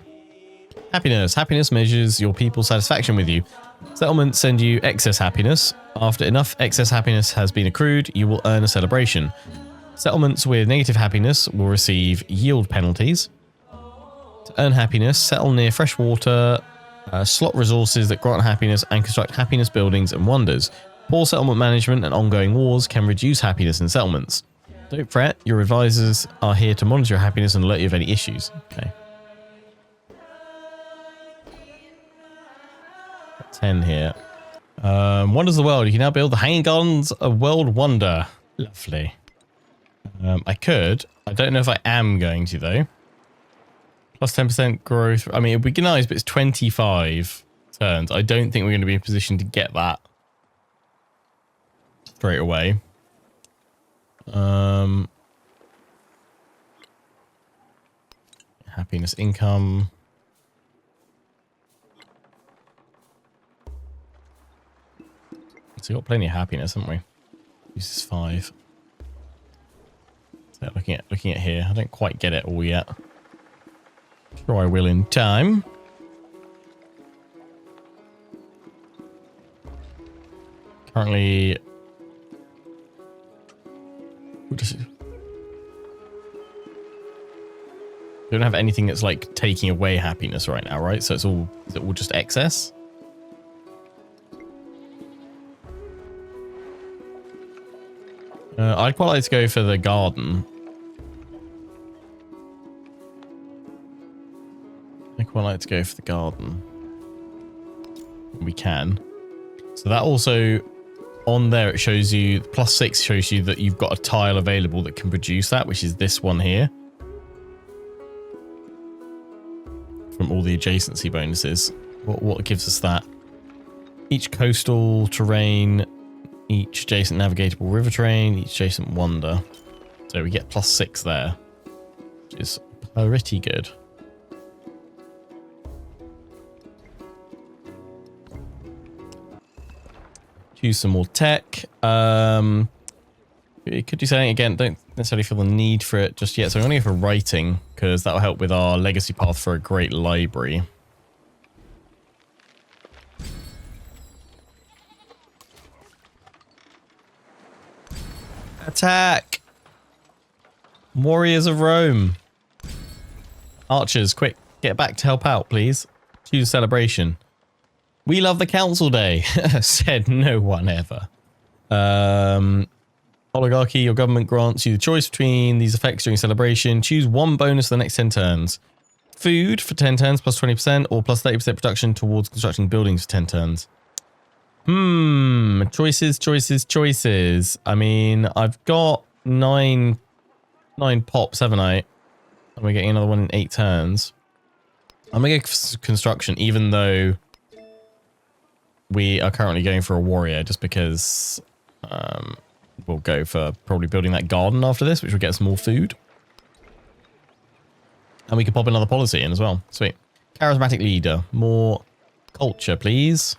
Happiness. Happiness measures your people's satisfaction with you. Settlements send you excess happiness. After enough excess happiness has been accrued, you will earn a celebration. Settlements with negative happiness will receive yield penalties. To earn happiness, settle near fresh water, slot resources that grant happiness, and construct happiness buildings and wonders. Poor settlement management and ongoing wars can reduce happiness in settlements. Don't fret, your advisors are here to monitor your happiness and alert you of any issues. Okay. 10 here. Wonders of the world. You can now build the Hanging Gardens of World Wonder. Lovely. I could. I don't know if I am going to, though. Plus 10% growth. I mean, it would be nice, but it's 25 turns. I don't think we're going to be in a position to get that straight away. Happiness income. So we've got plenty of happiness, haven't we? This is 5. So looking at here, I don't quite get it all yet. Sure I will in time. Currently, we don't have anything that's like taking away happiness right now, right? So is it all just excess? I'd quite like to go for the garden. I quite like to go for the garden. We can. So that also, on there, it shows you, +6 shows you that you've got a tile available that can produce that, which is this one here. From all the adjacency bonuses. What gives us that? Each coastal terrain, each adjacent navigatable river terrain, each adjacent wonder. So we get +6 there, which is pretty good. Choose some more tech. Could you say anything again? Don't necessarily feel the need for it just yet. So I'm going to go for writing because that will help with our legacy path for a great library. Attack! Warriors of Rome. Archers, quick, get back to help out, please. Choose celebration. We love the council day, said no one ever. Oligarchy, your government grants you the choice between these effects during celebration. Choose one bonus for the next 10 turns. Food for 10 turns plus 20% or plus 30% production towards constructing buildings for 10 turns. Choices. I mean, I've got 9 pops, haven't I? And we're getting another one in 8 turns. I'm going to go for construction, even though we are currently going for a warrior, just because we'll go for probably building that garden after this, which will get us more food. And we can pop another policy in as well. Sweet. Charismatic leader. More culture, please.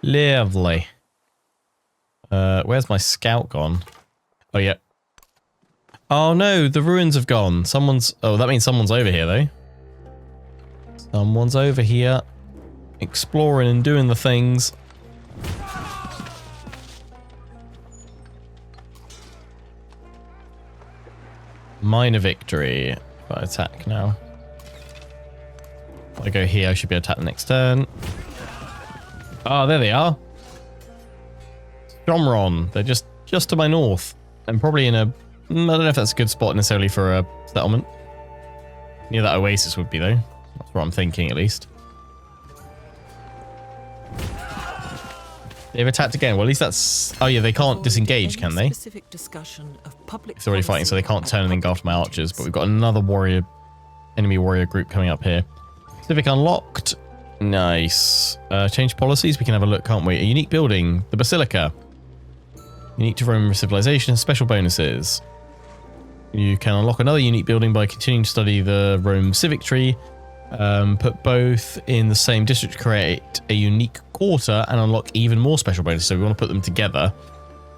Lovely. Where's my scout gone? Oh, yeah. Oh, no. The ruins have gone. Oh, that means someone's over here, though. Someone's over here. Exploring and doing the things. Minor victory. If I attack now. If I go here, I should be able to attack the next turn. Oh, there they are. Stromron. They're just to my north. And probably in a... I don't know if that's a good spot necessarily for a settlement. Near that oasis would be, though. That's what I'm thinking, at least. They've attacked again. Well, at least that's... Oh, yeah, they can't disengage, can they? If they're already fighting, so they can't turn and then go after my archers. But we've got another enemy warrior group coming up here. Civic unlocked. Nice. Change policies. We can have a look, can't we? A unique building. The Basilica. Unique to Roman civilization. Special bonuses. You can unlock another unique building by continuing to study the Rome Civic tree. Put both in the same district to create a unique quarter and unlock even more special bonuses. So we want to put them together.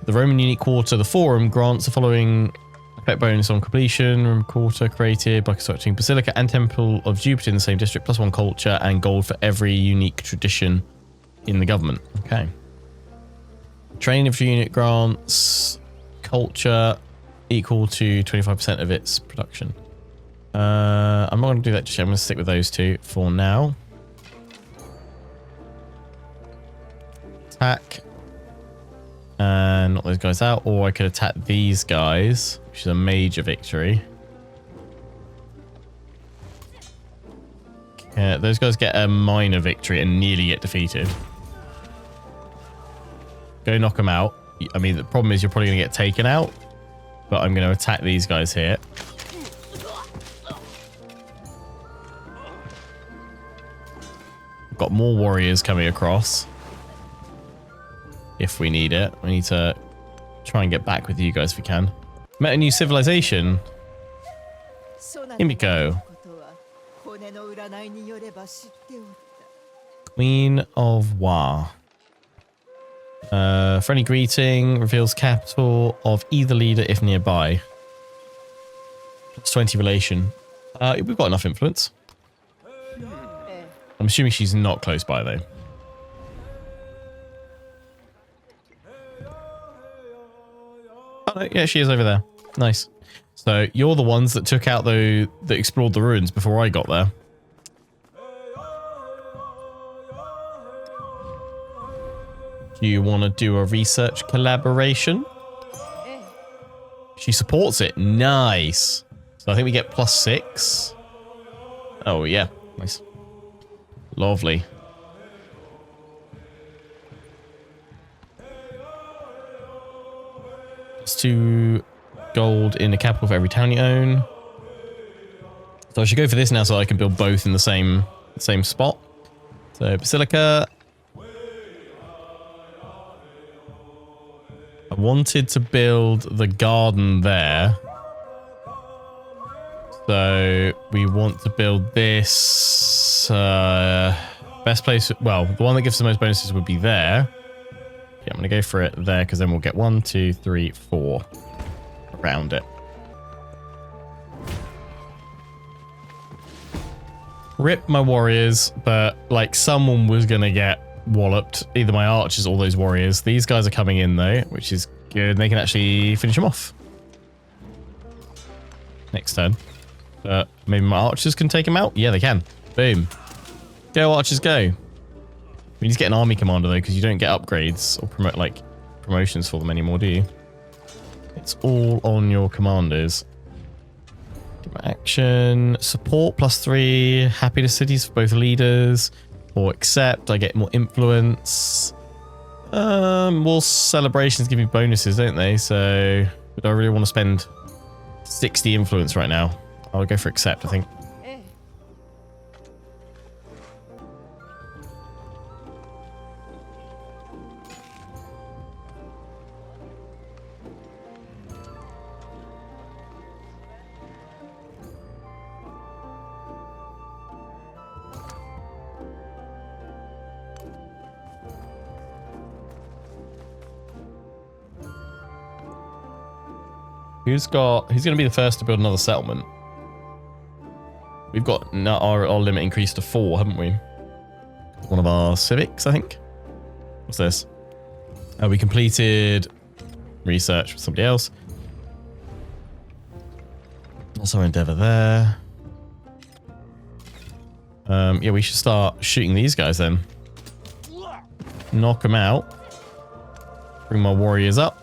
The Roman unique quarter, the Forum, grants the following effect bonus on completion. Roman quarter created by constructing Basilica and Temple of Jupiter in the same district, +1 culture and gold for every unique tradition in the government. Okay. Training infantry unit grants culture equal to 25% of its production. I'm not going to do that just yet. I'm going to stick with those two for now. Attack. And knock those guys out. Or I could attack these guys, which is a major victory. Those guys get a minor victory and nearly get defeated. Go knock them out. I mean, the problem is you're probably going to get taken out. But I'm going to attack these guys here. Got more warriors coming across. If we need it. We need to try and get back with you guys if we can. Met a new civilization. Himiko. Queen of Wa. Friendly greeting. Reveals capital of either leader if nearby. +20 relation. We've got enough influence. I'm assuming she's not close by, though. Oh, no, yeah, she is over there. Nice. So, you're the ones that took out, that explored the ruins before I got there. Do you want to do a research collaboration? She supports it. Nice. So I think we get +6. Oh, yeah. Nice. Lovely. It's 2 gold in the capital for every town you own. So I should go for this now so I can build both in the same spot. So Basilica. I wanted to build the garden there. So we want to build this. Best place. Well, the one that gives the most bonuses would be there. Yeah, I'm going to go for it there because then we'll get 1, 2, 3, 4 around it. Rip my warriors, but like someone was going to get walloped. Either my archers or those warriors. These guys are coming in though, which is good. They can actually finish them off. Next turn. Maybe my archers can take him out? Yeah, they can. Boom. Go, archers, go. We need to get an army commander though, because you don't get upgrades or promotions for them anymore, do you? It's all on your commanders. Give my action. Support +3. Happy to cities for both leaders. Or accept. I get more influence. More celebrations give me bonuses, don't they? So, but I really want to spend 60 influence right now. I'll go for accept, I think. Who's going to be the first to build another settlement? We've got our limit increased to 4, haven't we? One of our civics, I think. What's this? We completed research with somebody else. That's our endeavor there. Yeah, we should start shooting these guys then. Knock them out. Bring my warriors up.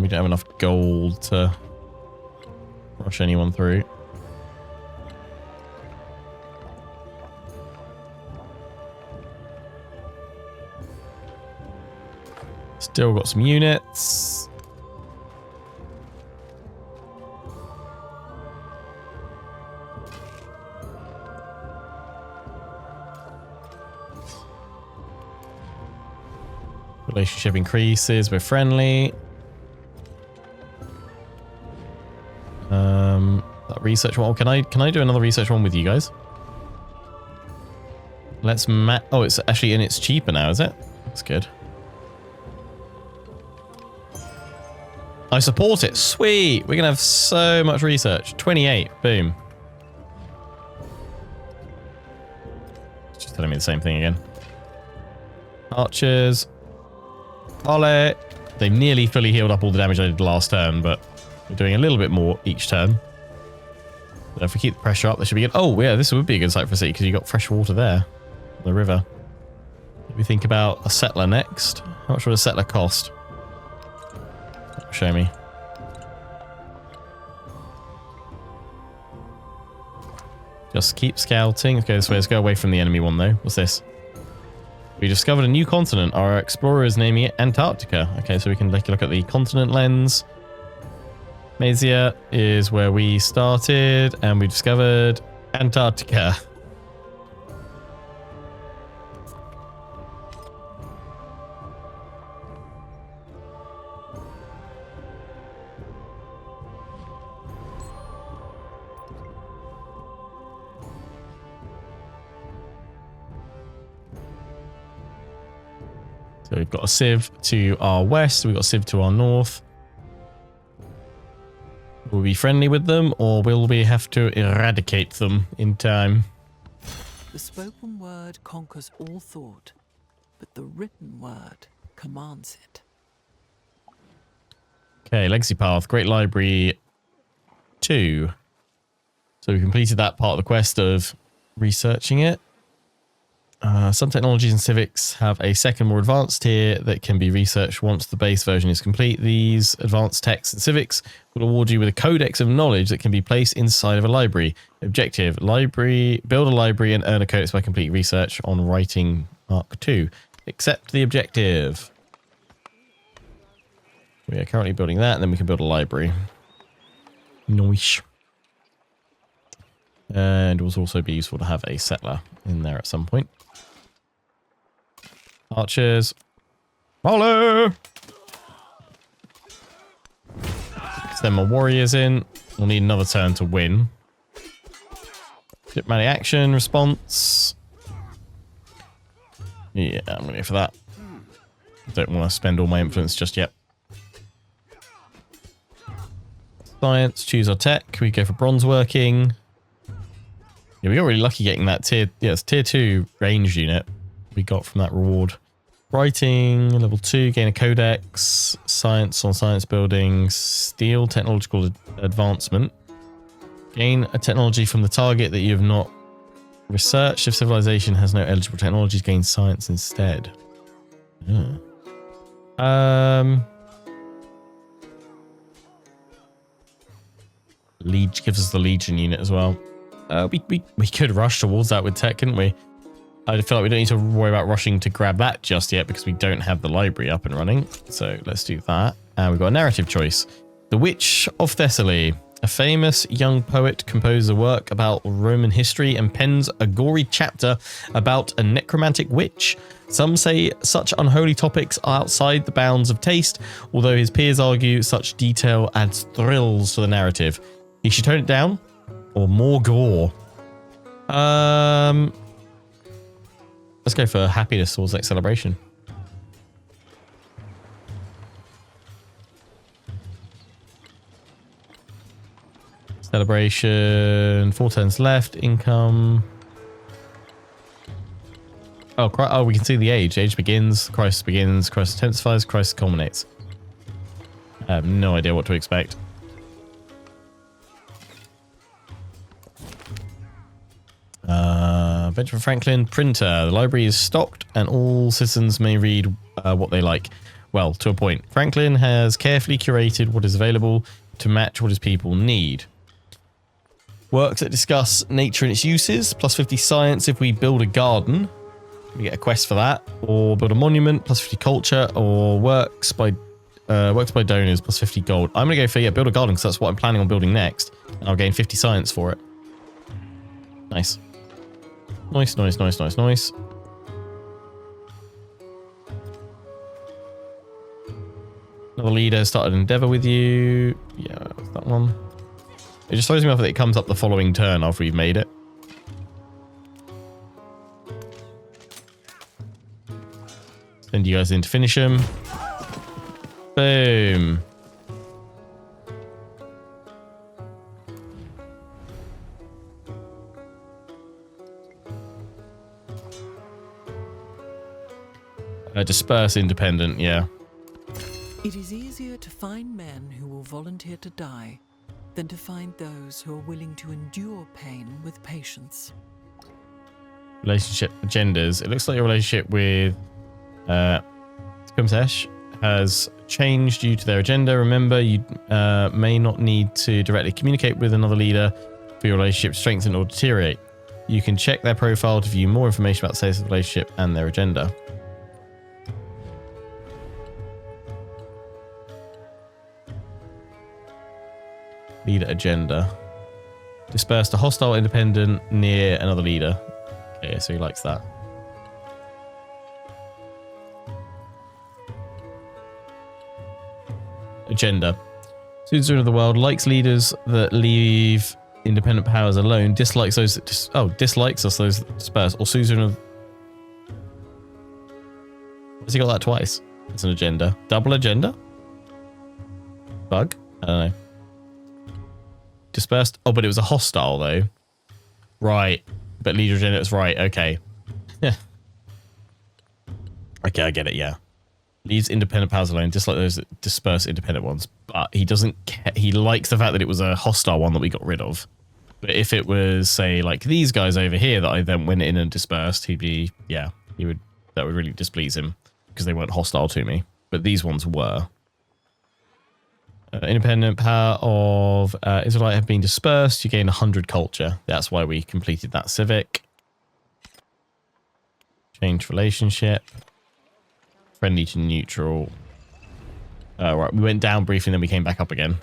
We don't have enough gold to rush anyone through. Still got some units. Relationship increases. We're friendly. That research one. Can I do another research one with you guys? Let's oh, it's actually, and it's cheaper now, is it? That's good. I support it. Sweet. We're gonna have so much research. 28. Boom. It's just telling me the same thing again. Archers. Ole. They've nearly fully healed up all the damage I did last turn, but we're doing a little bit more each turn. But if we keep the pressure up, this should be good. Oh, yeah, this would be a good site for a city because you got fresh water there. The river. Maybe think about a settler next. How much would a settler cost? Show me. Just keep scouting. Okay, this way. Let's go away from the enemy one, though. What's this? We discovered a new continent. Our explorer is naming it Antarctica. Okay, so we can take a look at the continent lens. Mazia is where we started, and we discovered Antarctica. So we've got a Civ to our west, we've got a Civ to our north. Will we be friendly with them, or will we have to eradicate them in time? The spoken word conquers all thought, but the written word commands it. Okay, Legacy Path, Great Library 2. So we completed that part of the quest of researching it. Some technologies in Civics have a second, more advanced tier that can be researched once the base version is complete. These advanced texts in Civics will award you with a codex of knowledge that can be placed inside of a library. Objective: library, build a library and earn a codex by completing research on writing Mark 2. Accept the objective. We are currently building that, and then we can build a library. Nice. And it will also be useful to have a settler in there at some point. Archers. Follow! Send my warriors in. We'll need another turn to win. Diplomatic action, response. Yeah, I'm going to go for that. Don't want to spend all my influence just yet. Science, choose our tech. We go for bronze working. Yeah, we got really lucky getting that tier 2 ranged unit we got from that reward. Writing, level 2, gain a codex. Science on science buildings. Steel, technological advancement. Gain a technology from the target that you have not researched. If civilization has no eligible technologies, gain science instead. Liege gives us the Legion unit as well. We could rush towards that with tech, couldn't we? I feel like we don't need to worry about rushing to grab that just yet because we don't have the library up and running. So let's do that. And we've got a narrative choice. The Witch of Thessaly. A famous young poet composes a work about Roman history and pens a gory chapter about a necromantic witch. Some say such unholy topics are outside the bounds of taste, although his peers argue such detail adds thrills to the narrative. He should tone it down, or more gore. Let's go for happiness towards next celebration. Celebration, 4 turns left, income. Oh, we can see the age. Age begins, crisis begins, crisis intensifies, crisis culminates. I have no idea what to expect. Benjamin Franklin, printer. The library is stocked and all citizens may read what they like. Well, to a point. Franklin has carefully curated what is available to match what his people need. Works that discuss nature and its uses, plus 50 science if we build a garden. We get a quest for that. Or build a monument, plus 50 culture. Or works by donors, plus 50 gold. I'm going to go for, build a garden because that's what I'm planning on building next. And I'll gain 50 science for it. Nice. Nice. Another leader started endeavor with you. Yeah, that one. It just throws me off that it comes up the following turn after we've made it. Send you guys in to finish them. Boom. Disperse independent, yeah. It is easier to find men who will volunteer to die than to find those who are willing to endure pain with patience. Relationship agendas. It looks like your relationship with Kumsesh has changed due to their agenda. Remember, you may not need to directly communicate with another leader for your relationship to strengthen or deteriorate. You can check their profile to view more information about the status of the relationship and their agenda. Leader agenda. Disperse the hostile independent near another leader. Okay, so he likes that. Agenda. Citizen of the world likes leaders that leave independent powers alone. Dislikes those that dislikes us those that disperse. Or Susan of. Has he got that twice? It's an agenda. Double agenda? Bug? I don't know. Dispersed. Oh, but it was a hostile though. Right. But leader agenda is right. Okay. Yeah. Okay, I get it. Yeah. Leaves independent powers alone, just like those that disperse independent ones. But he doesn't. He likes the fact that it was a hostile one that we got rid of. But if it was, say, like these guys over here that I then went in and dispersed, he'd be, yeah, that would really displease him because they weren't hostile to me. But these ones were. Independent power of Israelite have been dispersed. You gain 100 culture. That's why we completed that civic. Change relationship. Friendly to neutral. Right, we went down briefly and then we came back up again.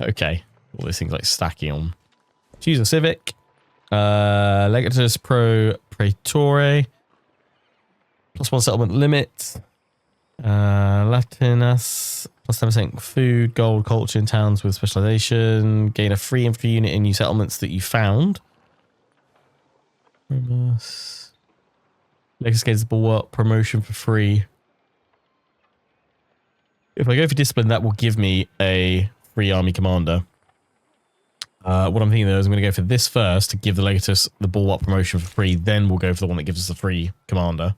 Okay. All these things like stacking on. Choose a civic. Legatus pro praetore. +1 settlement limit. Latinus. +10% food, gold, culture in towns with specialization. Gain a free infantry unit in new settlements that you found. Legatus gains the bulwark promotion for free. If I go for discipline, that will give me a free army commander. What I'm thinking though is I'm going to go for this first to give the Legatus the bulwark promotion for free. Then we'll go for the one that gives us the free commander.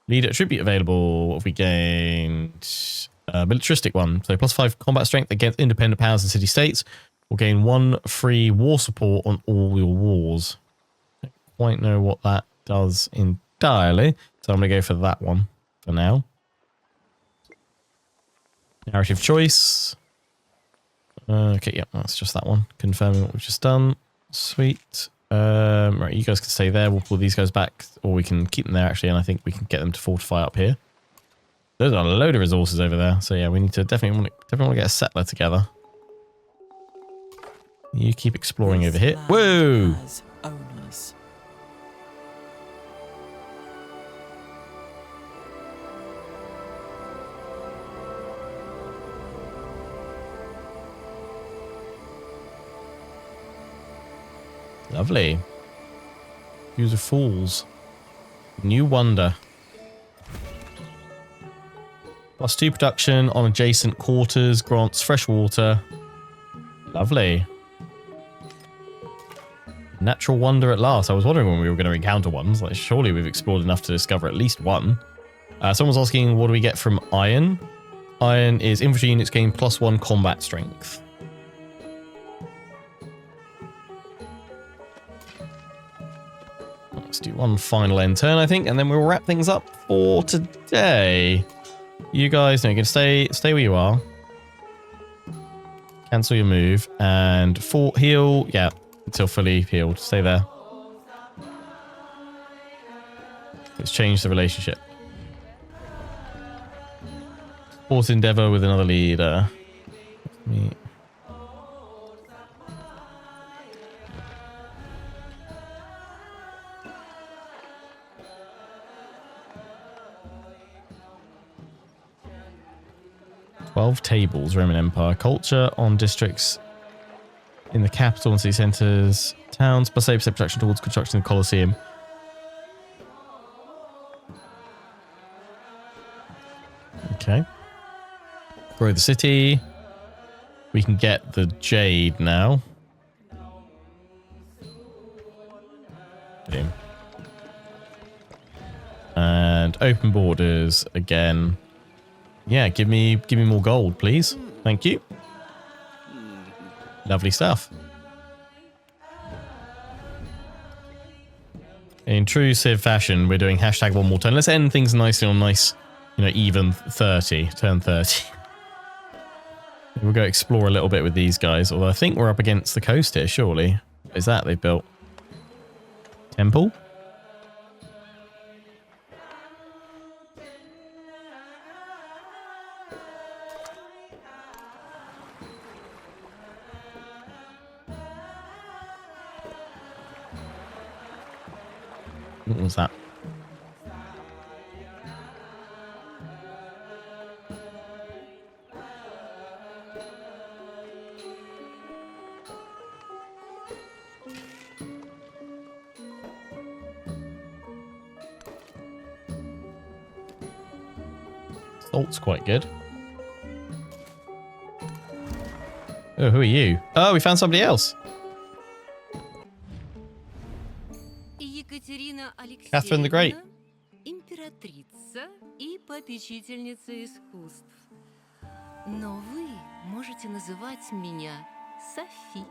Leader attribute available. What have we gained? Militaristic one. So +5 combat strength against independent powers and city-states. We'll gain 1 free war support on all your wars. I don't quite know what that does entirely. So I'm going to go for that one for now. Narrative choice. Okay, yeah, that's just that one. Confirming what we've just done. Sweet. Right, you guys can stay there. We'll pull these guys back, or we can keep them there actually, and I think we can get them to fortify up here. There's a load of resources over there, so yeah, we need to definitely want to get a settler together. You keep exploring over here. Whoa! Owners. Lovely. Use of Fools. New Wonder. +2 production on adjacent quarters. Grants fresh water. Lovely. Natural Wonder at last. I was wondering when we were going to encounter ones. Like, surely we've explored enough to discover at least one. Someone's asking, what do we get from iron? Iron is infantry units gain +1 combat strength. Let's do one final end turn, I think, and then we'll wrap things up for today. You guys, no, you can stay where you are. Cancel your move and heal, yeah, until fully healed. Stay there. Let's change the relationship. Force endeavor with another leader. Me. Tables, Roman Empire. Culture on districts in the capital and city centres. Towns, +8% protection towards construction of the Colosseum. Okay. Grow the city. We can get the Jade now. Boom. And open borders again. Yeah, give me more gold, please. Thank you. Lovely stuff. In true Civ fashion, we're doing hashtag one more turn. Let's end things nicely on nice, even 30, turn 30. We'll go explore a little bit with these guys, although I think we're up against the coast here, surely. What is that they've built? Temple? What was that? Salt's quite good. Oh, who are you? Oh, we found somebody else. Catherine the Great. Императрица и попечительница искусств. Но вы можете называть меня Софи.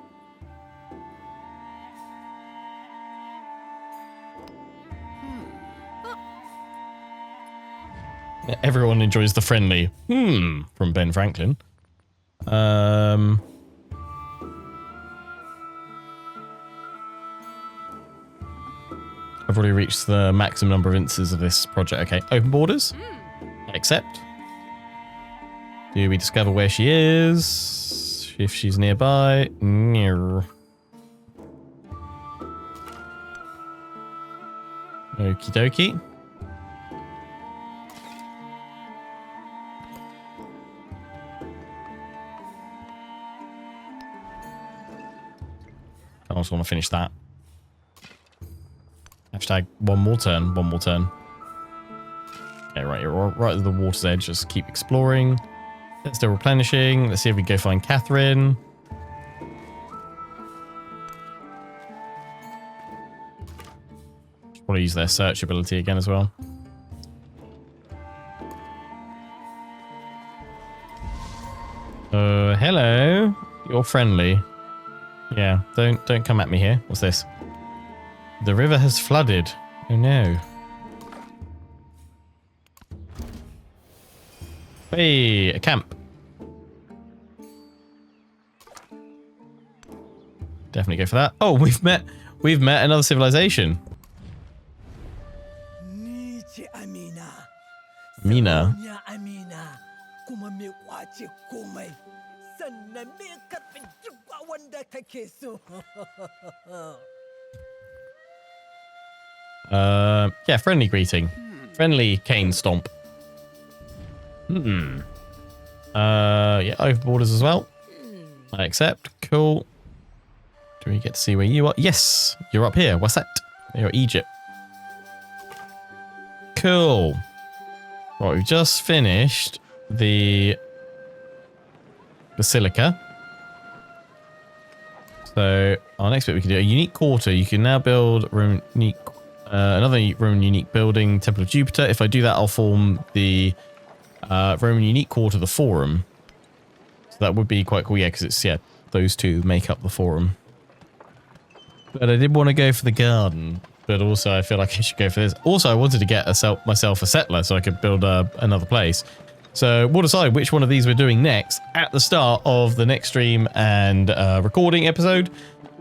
Everyone enjoys the friendly. From Ben Franklin. I've already reached the maximum number of instances of this project. Okay, open borders. Accept. Do we discover where she is? If she's nearby. No. Okie dokie. I also want to finish that. Hashtag one more turn. Okay, right, you're right at the water's edge. Just keep exploring. It's still replenishing. Let's see if we go find Catherine. Should probably use their search ability again as well. Hello. You're friendly. Yeah, don't come at me here. What's this? The river has flooded. Oh no. Hey, a camp. Definitely go for that. Oh, we've met another civilization. Mina. Yeah, friendly greeting. Friendly cane stomp. Yeah, over borders as well. I accept. Cool. Do we get to see where you are? Yes, you're up here. What's that? You're Egypt. Cool. Right, we've just finished the Basilica. So our next bit we can do a unique quarter. You can now build Roman unique, another Roman unique building, Temple of Jupiter. If I do that, I'll form the Roman unique quarter, the Forum. So that would be quite cool, yeah, because it's those two make up the Forum. But I did want to go for the garden, but also I feel like I should go for this. Also, I wanted to get myself a settler so I could build another place. So we'll decide which one of these we're doing next at the start of the next stream and recording episode.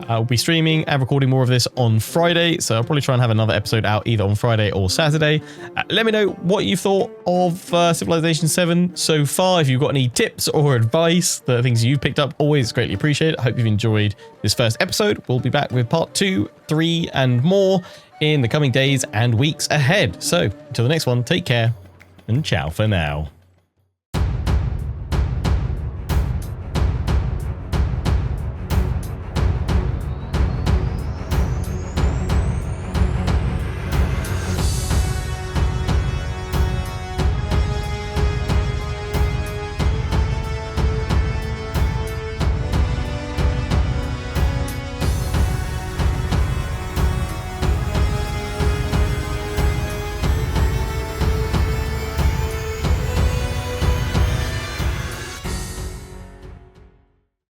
I'll be streaming and recording more of this on Friday, so I'll probably try and have another episode out either on Friday or Saturday. Let me know what you thought of Civilization VII so far. If you've got any tips or advice, the things you've picked up, always greatly appreciated. I hope you've enjoyed this first episode. We'll be back with part 2, 3, and more in the coming days and weeks ahead. So until the next one, take care and ciao for now.